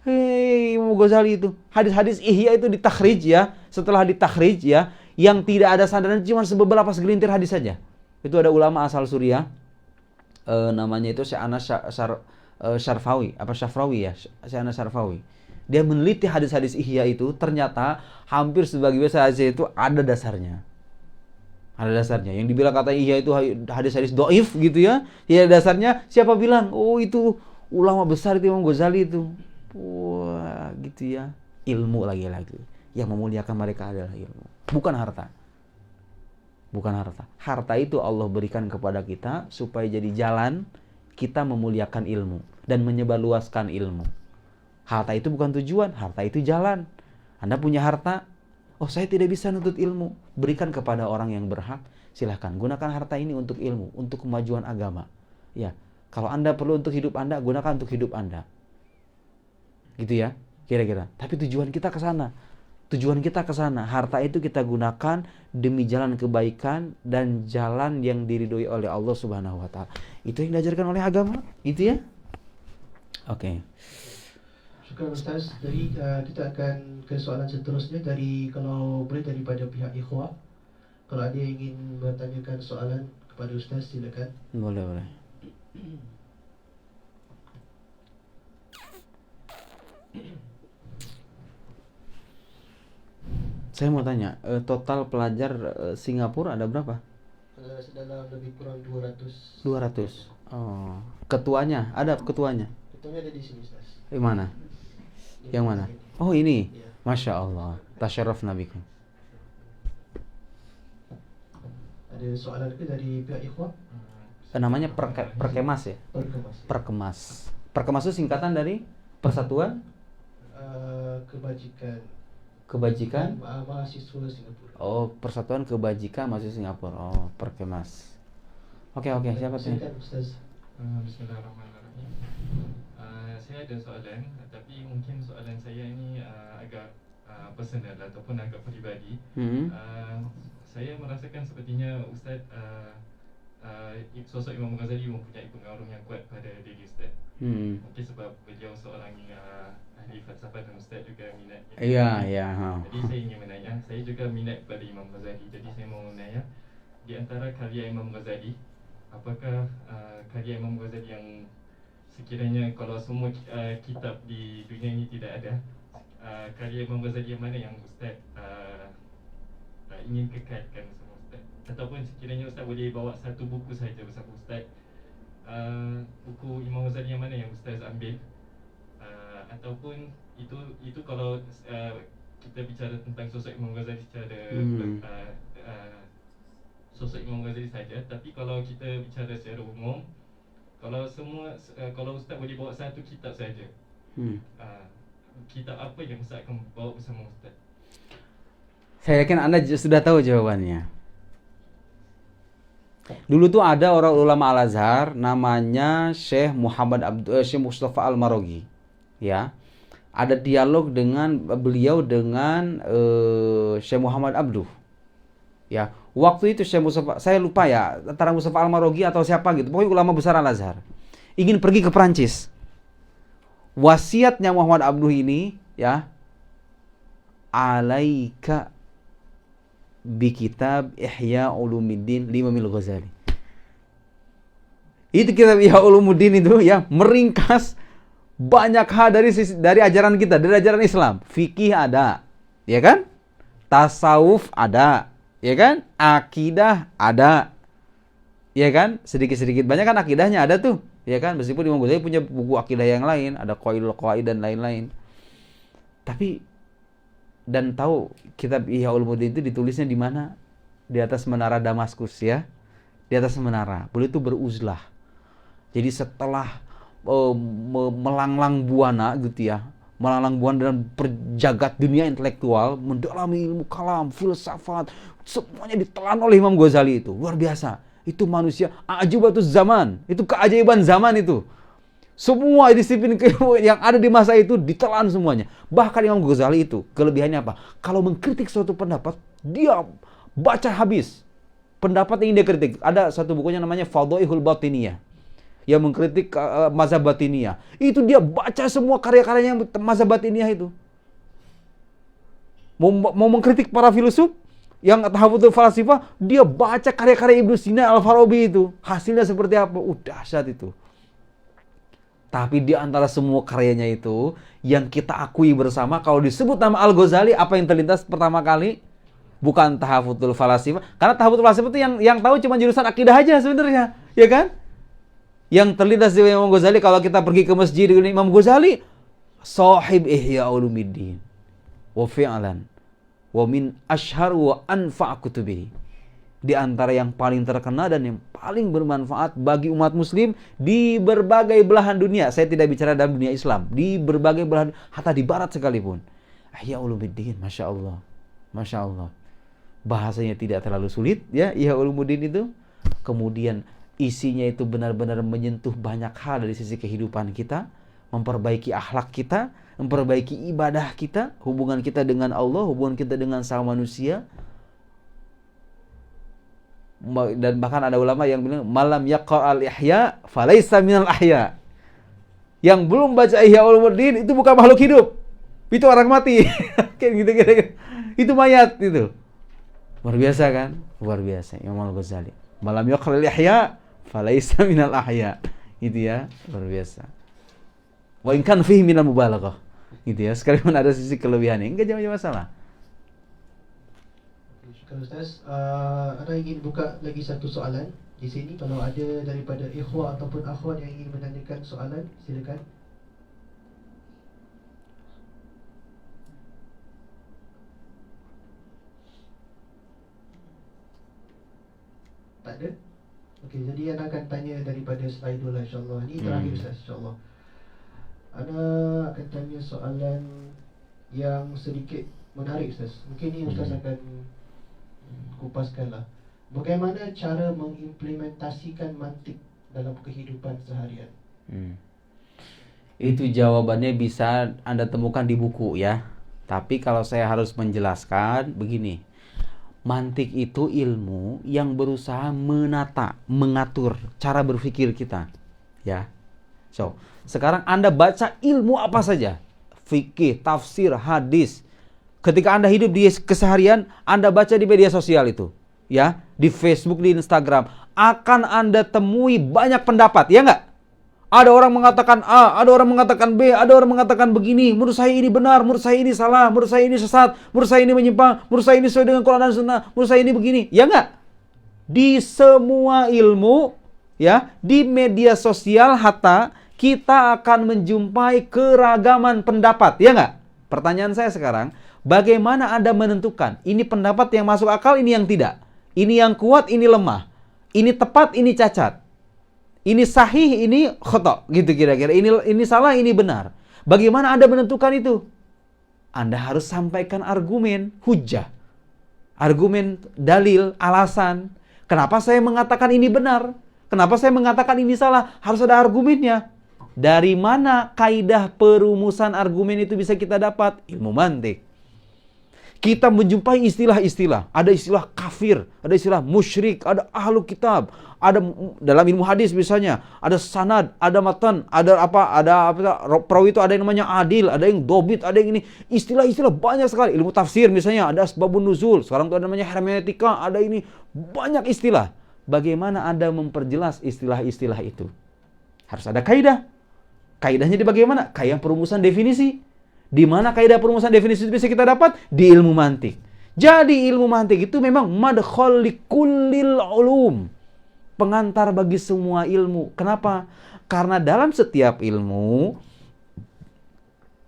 Hei, Imam Ghazali itu. Hadis-hadis Ihya itu ditakhrij ya. Setelah ditakhrij ya, yang tidak ada sandaran cuma beberapa segelintir hadis saja. Itu ada ulama asal Suriah. Namanya itu Syahana Syarfawi, apa Syafrawi ya? Syahana Syarfawi. Dia meneliti hadis-hadis Ihya itu, ternyata hampir sebagian besar hadis itu ada dasarnya. Ada dasarnya. Yang dibilang kata Ihya itu hadis-hadis dhaif gitu ya. Ya dasarnya siapa bilang? Oh, itu ulama besar itu Imam Ghazali itu. Wah, gitu ya. Ilmu lagi-lagi. Yang memuliakan mereka adalah ilmu, bukan harta. Bukan harta. Harta itu Allah berikan kepada kita supaya jadi jalan kita memuliakan ilmu dan menyebarluaskan ilmu. Harta itu bukan tujuan, harta itu jalan. Anda punya harta, oh saya tidak bisa nuntut ilmu, berikan kepada orang yang berhak. Silahkan gunakan harta ini untuk ilmu, untuk kemajuan agama. Ya, kalau Anda perlu untuk hidup Anda, gunakan untuk hidup Anda. Gitu ya, kira-kira. Tapi tujuan kita ke sana. Tujuan kita ke sana. Harta itu kita gunakan demi jalan kebaikan dan jalan yang diridhoi oleh Allah Subhanahu wa taala. Itu yang diajarkan oleh agama, gitu ya. Oke. Syukur Ustaz. Jadi kita akan ke soalan seterusnya dari, kalau boleh, daripada pihak ikhwah. Kalau ada yang ingin bertanyakan soalan kepada Ustaz, silakan. Boleh. Saya mau tanya, total pelajar Singapura ada berapa? Dalam lebih kurang 200. 200. Oh. Ketuanya, ada ketuanya? Ketuanya ada di sini Ustaz. Di mana? Yang mana? Oh, ini. Iya. Masya Allah. Tasyarrafna bikum. Ada soalan lagi dari pihak ikhwah? Namanya Perkemas ya? Perkemas. Perkemas itu singkatan dari Persatuan Kebajikan Mahasiswa Singapura. Oh, Persatuan Kebajikan Mahasiswa Singapura. Oh, Perkemas. Oke, siapa tuh? Silakan Ustaz. Bismillahirrahmanirrahim. Saya ada soalan, tapi mungkin soalan saya ini agak personal ataupun agak peribadi. Saya merasakan sepertinya Ustaz, sosok Imam Ghazali mempunyai pengaruh yang kuat pada diri Ustaz. Mungkin sebab beliau seorang ahli falsafah dan Ustaz juga minat. Iya. Jadi saya ingin menanya, saya juga minat pada Imam Ghazali. Jadi saya mau menanya, di antara karya Imam Ghazali, apakah karya Imam Ghazali yang sekiranya kalau semua kitab di dunia ini tidak ada, karya Imam Ghazali yang mana yang Ustaz ingin kekalkan sama Ustaz? Ataupun sekiranya Ustaz boleh bawa satu buku saja bersama Ustaz, buku Imam Ghazali yang mana yang Ustaz ambil, ataupun itu kalau kita bicara tentang sosok Imam Ghazali secara sosok Imam Ghazali saja. Tapi kalau kita bicara secara umum, kalau Ustaz boleh bawa satu kitab saja, kitab apa yang Ustaz akan bawa bersama Ustaz? Saya yakin Anda sudah tahu jawabannya. Dulu tuh ada orang ulama Al-Azhar namanya Syekh Mustafa Al-Maraghi. Ya. Ada dialog dengan beliau dengan Syekh Muhammad Abduh. Ya. Waktu itu Syekh Mustafa, saya lupa ya, antara Mustafa Al-Maraghi atau siapa gitu. Pokoknya ulama besar Al-Azhar. Ingin pergi ke Perancis. Wasiatnya Muhammad Abduh ini, ya, alaika bi kitab Ihya Ulumuddin Imamil Ghazali. Itu kitab Ihya Ulumuddin itu ya meringkas banyak hal dari ajaran kita, dari ajaran Islam. Fikih ada, ya kan? Tasawuf ada, ya kan? Akidah ada, ya kan? Sedikit-sedikit banyak kan akidahnya ada tuh, ya kan? Meskipun Imam Ghazali punya buku akidah yang lain, ada Qawaidul Qawaid dan lain-lain. Tapi dan tahu kitab Ihya Ulumuddin itu ditulisnya di mana? Di atas menara Damaskus ya. Di atas menara. Beliau itu beruzlah. Jadi setelah melanglang buana gitu ya. Melanglang buana dalam perjagat dunia intelektual, mendalami ilmu kalam, filsafat, semuanya ditelan oleh Imam Ghazali itu. Luar biasa. Itu manusia ajubatus zaman. Itu keajaiban zaman itu. Semua disiplin yang ada di masa itu ditelan semuanya. Bahkan Imam Ghazali itu kelebihannya apa? Kalau mengkritik suatu pendapat, dia baca habis pendapat yang dia kritik. Ada satu bukunya namanya Fadhaihul Batiniyah yang mengkritik mazhab Batiniyah. Itu dia baca semua karya-karyanya mazhab Batiniyah itu. Mau mengkritik para filsuf yang tahawudul falasifah, dia baca karya-karya Ibnu Sina, Al-Farabi itu. Hasilnya seperti apa? Dahsyat itu. Tapi di antara semua karyanya itu, yang kita akui bersama, kalau disebut nama Al-Ghazali, apa yang terlintas pertama kali? Bukan tahafudul falasifah. Karena tahafudul falasifah itu yang tahu cuma jurusan akidah aja sebenarnya, ya kan? Yang terlintas di Imam Ghazali, kalau kita pergi ke masjid dengan Imam Ghazali, sahib Ihya Ulumuddin, wa fi'lan, wa min ashhar wa anfa' kutubihi. Di antara yang paling terkenal dan yang paling bermanfaat bagi umat muslim di berbagai belahan dunia. Saya tidak bicara dalam dunia Islam, di berbagai belahan, hatta di barat sekalipun. Ihya Ulumuddin, Masya Allah. Masya Allah. Bahasanya tidak terlalu sulit ya, Ihya Ulumuddin itu. Kemudian isinya itu benar-benar menyentuh banyak hal dari sisi kehidupan kita, memperbaiki akhlak kita, memperbaiki ibadah kita, hubungan kita dengan Allah, hubungan kita dengan sama manusia. Dan bahkan ada ulama yang bilang malam yaqra'al ihya falaisa minal ahya. Yang belum baca Ihya Ulumuddin itu bukan makhluk hidup. Itu orang mati. Kayak gitu kira-kira. Itu mayat itu. Luar biasa kan? Luar biasa Imam Al-Ghazali. Malam yaqra'il ihya falaisa minal ahya. Gitu ya, luar biasa. Wa in kan fihi minal mubalaghah. Gitu ya, sekalipun ada sisi kelebihannya, enggak jauh masalah. Syukur Ustaz. Ada ingin buka lagi satu soalan di sini. Kalau ada daripada ikhwah ataupun akhwat yang ingin menanyakan soalan, silakan. Tak ada? Okey, jadi Ana akan tanya daripada slide dulu lah, insyaAllah. Ini terakhir Ustaz, insyaAllah. Ana akan tanya soalan yang sedikit menarik Ustaz. Mungkin ni Ustaz akan kupaskan lah. Bagaimana cara mengimplementasikan mantik dalam kehidupan seharian? Itu jawabannya bisa Anda temukan di buku ya. Tapi kalau saya harus menjelaskan begini. Mantik itu ilmu yang berusaha menata, mengatur cara berpikir kita. Ya. So, sekarang Anda baca ilmu apa saja. Fikih, tafsir, hadis. Ketika Anda hidup di keseharian, Anda baca di media sosial itu. Ya, di Facebook, di Instagram. Akan Anda temui banyak pendapat, ya enggak? Ada orang mengatakan A, ada orang mengatakan B, ada orang mengatakan begini. Menurut saya ini benar, menurut saya ini salah, menurut saya ini sesat, menurut saya ini menyimpang, menurut saya ini sesuai dengan Quran dan Sunnah, menurut saya ini begini. Ya enggak? Di semua ilmu, ya, di media sosial hatta kita akan menjumpai keragaman pendapat, ya enggak? Pertanyaan saya sekarang, bagaimana Anda menentukan ini pendapat yang masuk akal, ini yang tidak? Ini yang kuat, ini lemah. Ini tepat, ini cacat. Ini sahih, ini khata, gitu kira-kira. Ini salah, ini benar. Bagaimana Anda menentukan itu? Anda harus sampaikan argumen, hujjah. Argumen, dalil, alasan. Kenapa saya mengatakan ini benar? Kenapa saya mengatakan ini salah? Harus ada argumennya. Dari mana kaidah perumusan argumen itu bisa kita dapat? Ilmu mantik. Kita menjumpai istilah-istilah. Ada istilah kafir, ada istilah musyrik, ada ahlu kitab, ada dalam ilmu hadis misalnya, ada sanad, ada matan, ada perawi itu ada yang namanya adil, ada yang dobit, ada yang ini. Istilah-istilah banyak sekali. Ilmu tafsir misalnya, ada asbabun nuzul, sekarang itu ada namanya hermeneutika, ada ini. Banyak istilah. Bagaimana Anda memperjelas istilah-istilah itu? Harus ada kaidah. Kaidahnya di bagaimana? Kaidah perumusan definisi. Di mana kaidah perumusan definisi itu bisa kita dapat? Di ilmu mantik. Jadi ilmu mantik itu memang madkhal likullil ulum. Pengantar bagi semua ilmu. Kenapa? Karena dalam setiap ilmu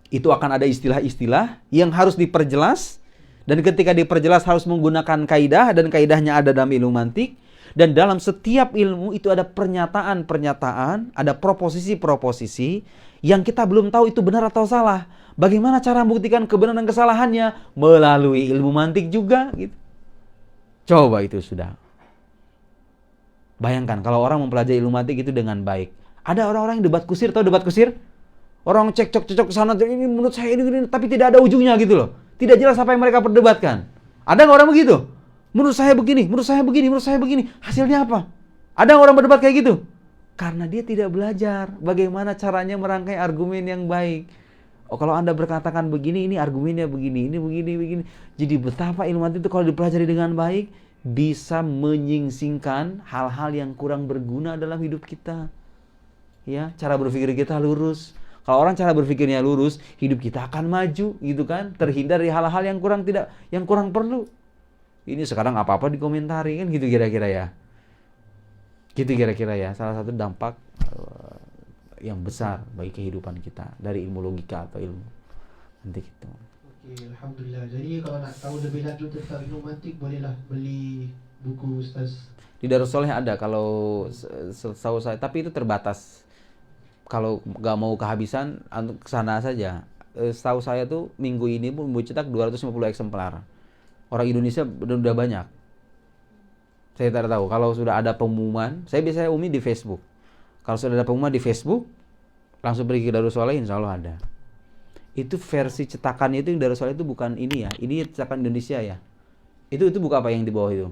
itu akan ada istilah-istilah yang harus diperjelas. Dan ketika diperjelas harus menggunakan kaidah. Dan kaidahnya ada dalam ilmu mantik. Dan dalam setiap ilmu itu ada pernyataan-pernyataan, ada proposisi-proposisi yang kita belum tahu itu benar atau salah. Bagaimana cara membuktikan kebenaran dan kesalahannya? Melalui ilmu mantik juga. Gitu. Coba itu sudah. Bayangkan kalau orang mempelajari ilmu mantik itu dengan baik. Ada orang-orang yang debat kusir, tahu debat kusir? Orang cekcok-cekcok ke sana, ini menurut saya ini, tapi tidak ada ujungnya gitu loh. Tidak jelas apa yang mereka perdebatkan. Ada nggak orang begitu? Menurut saya begini, menurut saya begini, menurut saya begini. Hasilnya apa? Ada orang berdebat kayak gitu? Karena dia tidak belajar bagaimana caranya merangkai argumen yang baik. Oh, kalau Anda berkatakan begini, ini argumennya begini, ini begini, begini. Jadi betapa ilmu mantik itu kalau dipelajari dengan baik bisa menyingsingkan hal-hal yang kurang berguna dalam hidup kita. Ya, cara berpikir kita lurus. Kalau orang cara berpikirnya lurus, hidup kita akan maju, gitu kan? Terhindar dari hal-hal yang kurang perlu. Ini sekarang apa-apa dikomentari kan gitu kira-kira ya. Gitu kira-kira ya. Salah satu dampak yang besar bagi kehidupan kita dari ilmu logika atau ilmu mantik itu. Okey, alhamdulillah. Jadi kalau nak tahu lebih lanjut tentang ilmu mantik, bolehlah beli buku Ustaz. Di Darussoleh ada kalau setahu saya, tapi itu terbatas. Kalau nggak mau kehabisan, ke sana saja. Setahu saya tuh minggu ini pun cetak 250 eksemplar. Orang Indonesia udah banyak. Saya tidak tahu. Kalau sudah ada pengumuman, saya biasanya umi di Facebook. Kalau sudah ada pengumuman di Facebook, langsung pergi ke Darussoleh, insya Allah ada. Itu versi cetakannya itu yang Darussoleh itu bukan ini ya. Ini cetakan Indonesia ya. Itu buku apa yang di bawah itu?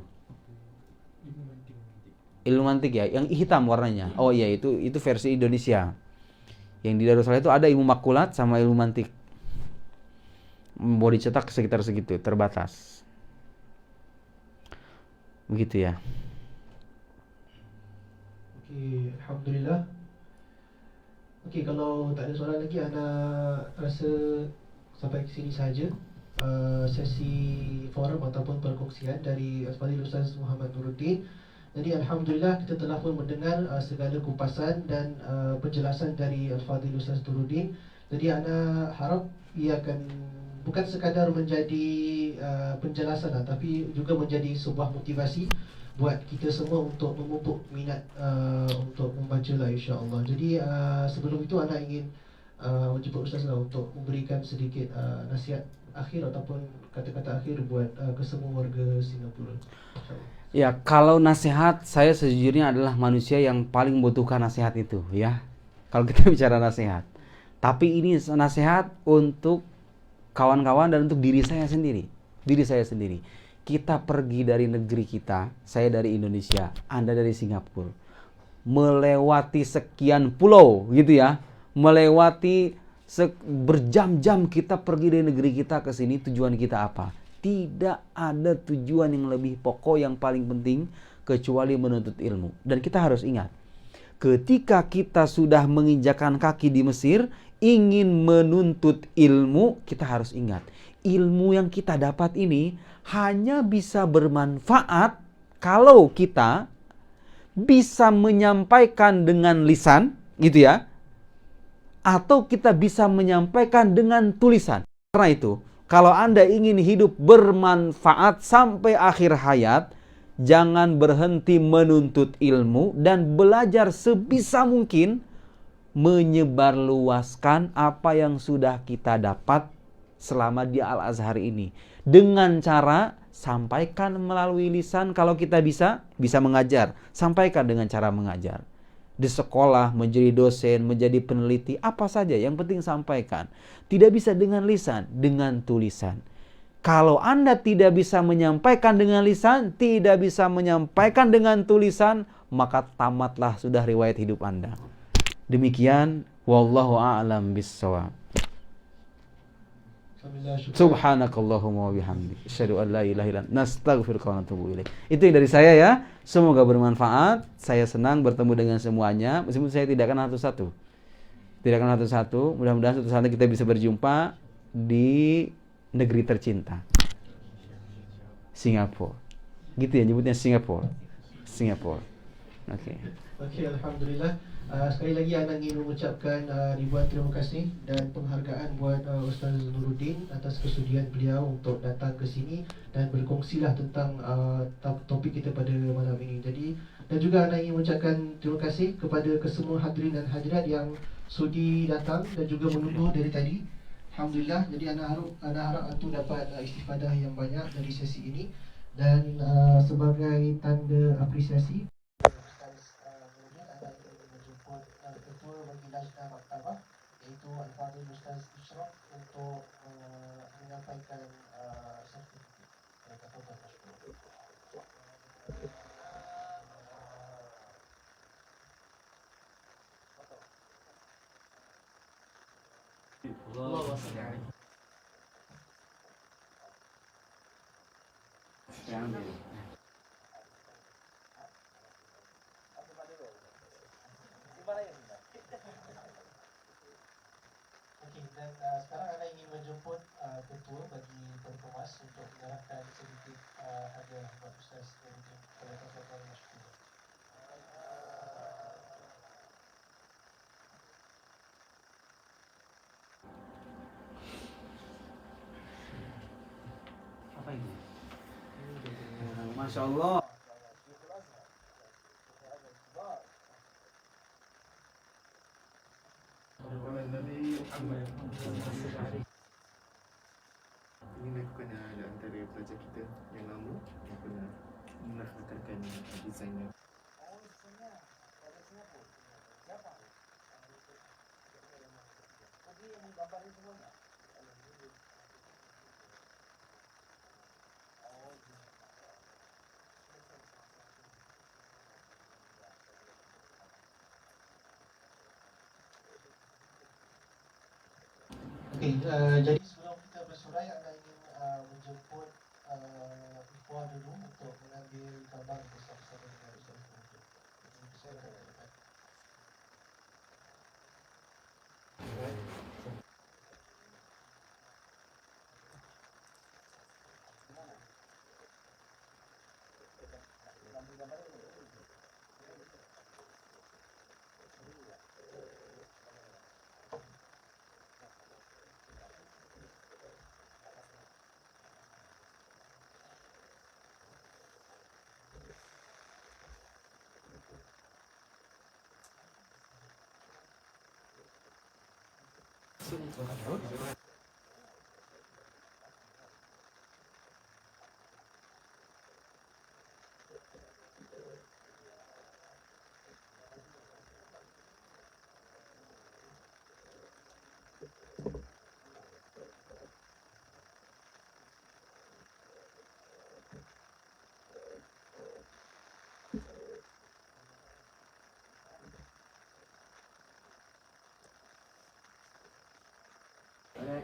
Ilmu mantik ya, yang hitam warnanya. Oh iya, itu versi Indonesia. Yang di Darussalam itu ada ilmu makulat sama ilmu mantik. Mau dicetak sekitar segitu, terbatas. Begitu ya. Okey, alhamdulillah. Okey, kalau tak ada soalan lagi, Ana rasa sampai ke sini saja sesi forum ataupun perkongsian dari Al-Fadhil Ustaz Muhammad Nuruddin. Jadi alhamdulillah kita telah pun mendengar segala kupasan dan penjelasan dari Al-Fadhil Ustaz Nuruddin. Jadi Ana harap ia akan bukan sekadar menjadi penjelasan lah, tapi juga menjadi sebuah motivasi buat kita semua untuk memupuk minat untuk membaca lah, insya-Allah. Jadi sebelum itu Ana ingin menjemput Ustaz lah untuk memberikan sedikit nasihat akhir ataupun kata-kata akhir buat kesemua warga Singapura. Ya, kalau nasihat, saya sejujurnya adalah manusia yang paling membutuhkan nasihat itu, ya. Kalau kita bicara nasihat. Tapi ini nasihat untuk kawan-kawan dan untuk diri saya sendiri. Diri saya sendiri. Kita pergi dari negeri kita, saya dari Indonesia, Anda dari Singapura. Melewati sekian pulau, gitu ya. Melewati berjam-jam kita pergi dari negeri kita ke sini, tujuan kita apa? Tidak ada tujuan yang lebih pokok, yang paling penting kecuali menuntut ilmu. Dan kita harus ingat, ketika kita sudah menginjakan kaki di Mesir, ingin menuntut ilmu, kita harus ingat, ilmu yang kita dapat ini hanya bisa bermanfaat kalau kita bisa menyampaikan dengan lisan, gitu ya, atau kita bisa menyampaikan dengan tulisan. Karena itu, kalau Anda ingin hidup bermanfaat sampai akhir hayat, jangan berhenti menuntut ilmu dan belajar sebisa mungkin menyebarluaskan apa yang sudah kita dapat selama di Al-Azhar ini. Dengan cara sampaikan melalui lisan, kalau kita bisa mengajar, sampaikan dengan cara mengajar. Di sekolah, menjadi dosen, menjadi peneliti, apa saja, yang penting sampaikan. Tidak bisa dengan lisan, dengan tulisan. Kalau Anda tidak bisa menyampaikan dengan lisan, tidak bisa menyampaikan dengan tulisan, maka tamatlah sudah riwayat hidup Anda. Demikian, wallahu a'lam bissawab. Subhanakallahumma wa bihamdik, asyhadu an la ilaha illa anta, nastaghfiruka wa natubu ilaik. Itu yang dari saya ya. Semoga bermanfaat. Saya senang bertemu dengan semuanya, meskipun saya tidak kenal satu-satu. Tidak kenal satu-satu. Mudah-mudahan suatu saat kita bisa berjumpa di negeri tercinta, Singapura. Gitu ya nyebutnya, Singapura. Singapura. Oke. Okey, alhamdulillah. Sekali lagi Ana ingin mengucapkan ribuan terima kasih dan penghargaan buat Ustaz Nuruddin atas kesudian beliau untuk datang ke sini dan berkongsilah tentang topik kita pada malam ini. Jadi, dan juga Ana ingin mengucapkan terima kasih kepada kesemua hadirin dan hadirat yang sudi datang dan juga menunggu dari tadi. Alhamdulillah. Jadi Ana harap antum dapat istifadah yang banyak dari sesi ini, dan sebagai tanda apresiasi Ketua bagi Lajnah Maktabah, iaitu Al-Fadhil Ustaz Ishraq, untuk menyampaikan sertifikat. Tafadhal mashkur. Allahumma shalli alaihi. Dan sekarang Ana ingin menjemput Ketua bagi Perkemas untuk menyerahkan sedikit hadiah buat Ustaz Nuruddin. Tafadhal mashkur. Apa ini? Masya Allah. Ini lakukan ada antara pelajar kita yang lama yang pernah menaklukkan desainnya. Okey, jadi sebelum kita bersurai, anda ingin menjemput Ikhwan dulu untuk mengambil gambar bersama-sama dengan Ustaz Ikhwan. Saya akan dekat. Boleh.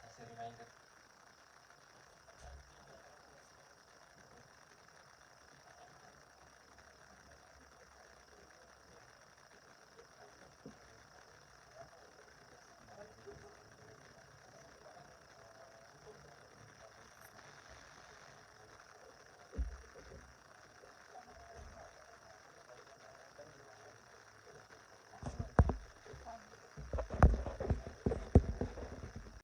As a reminder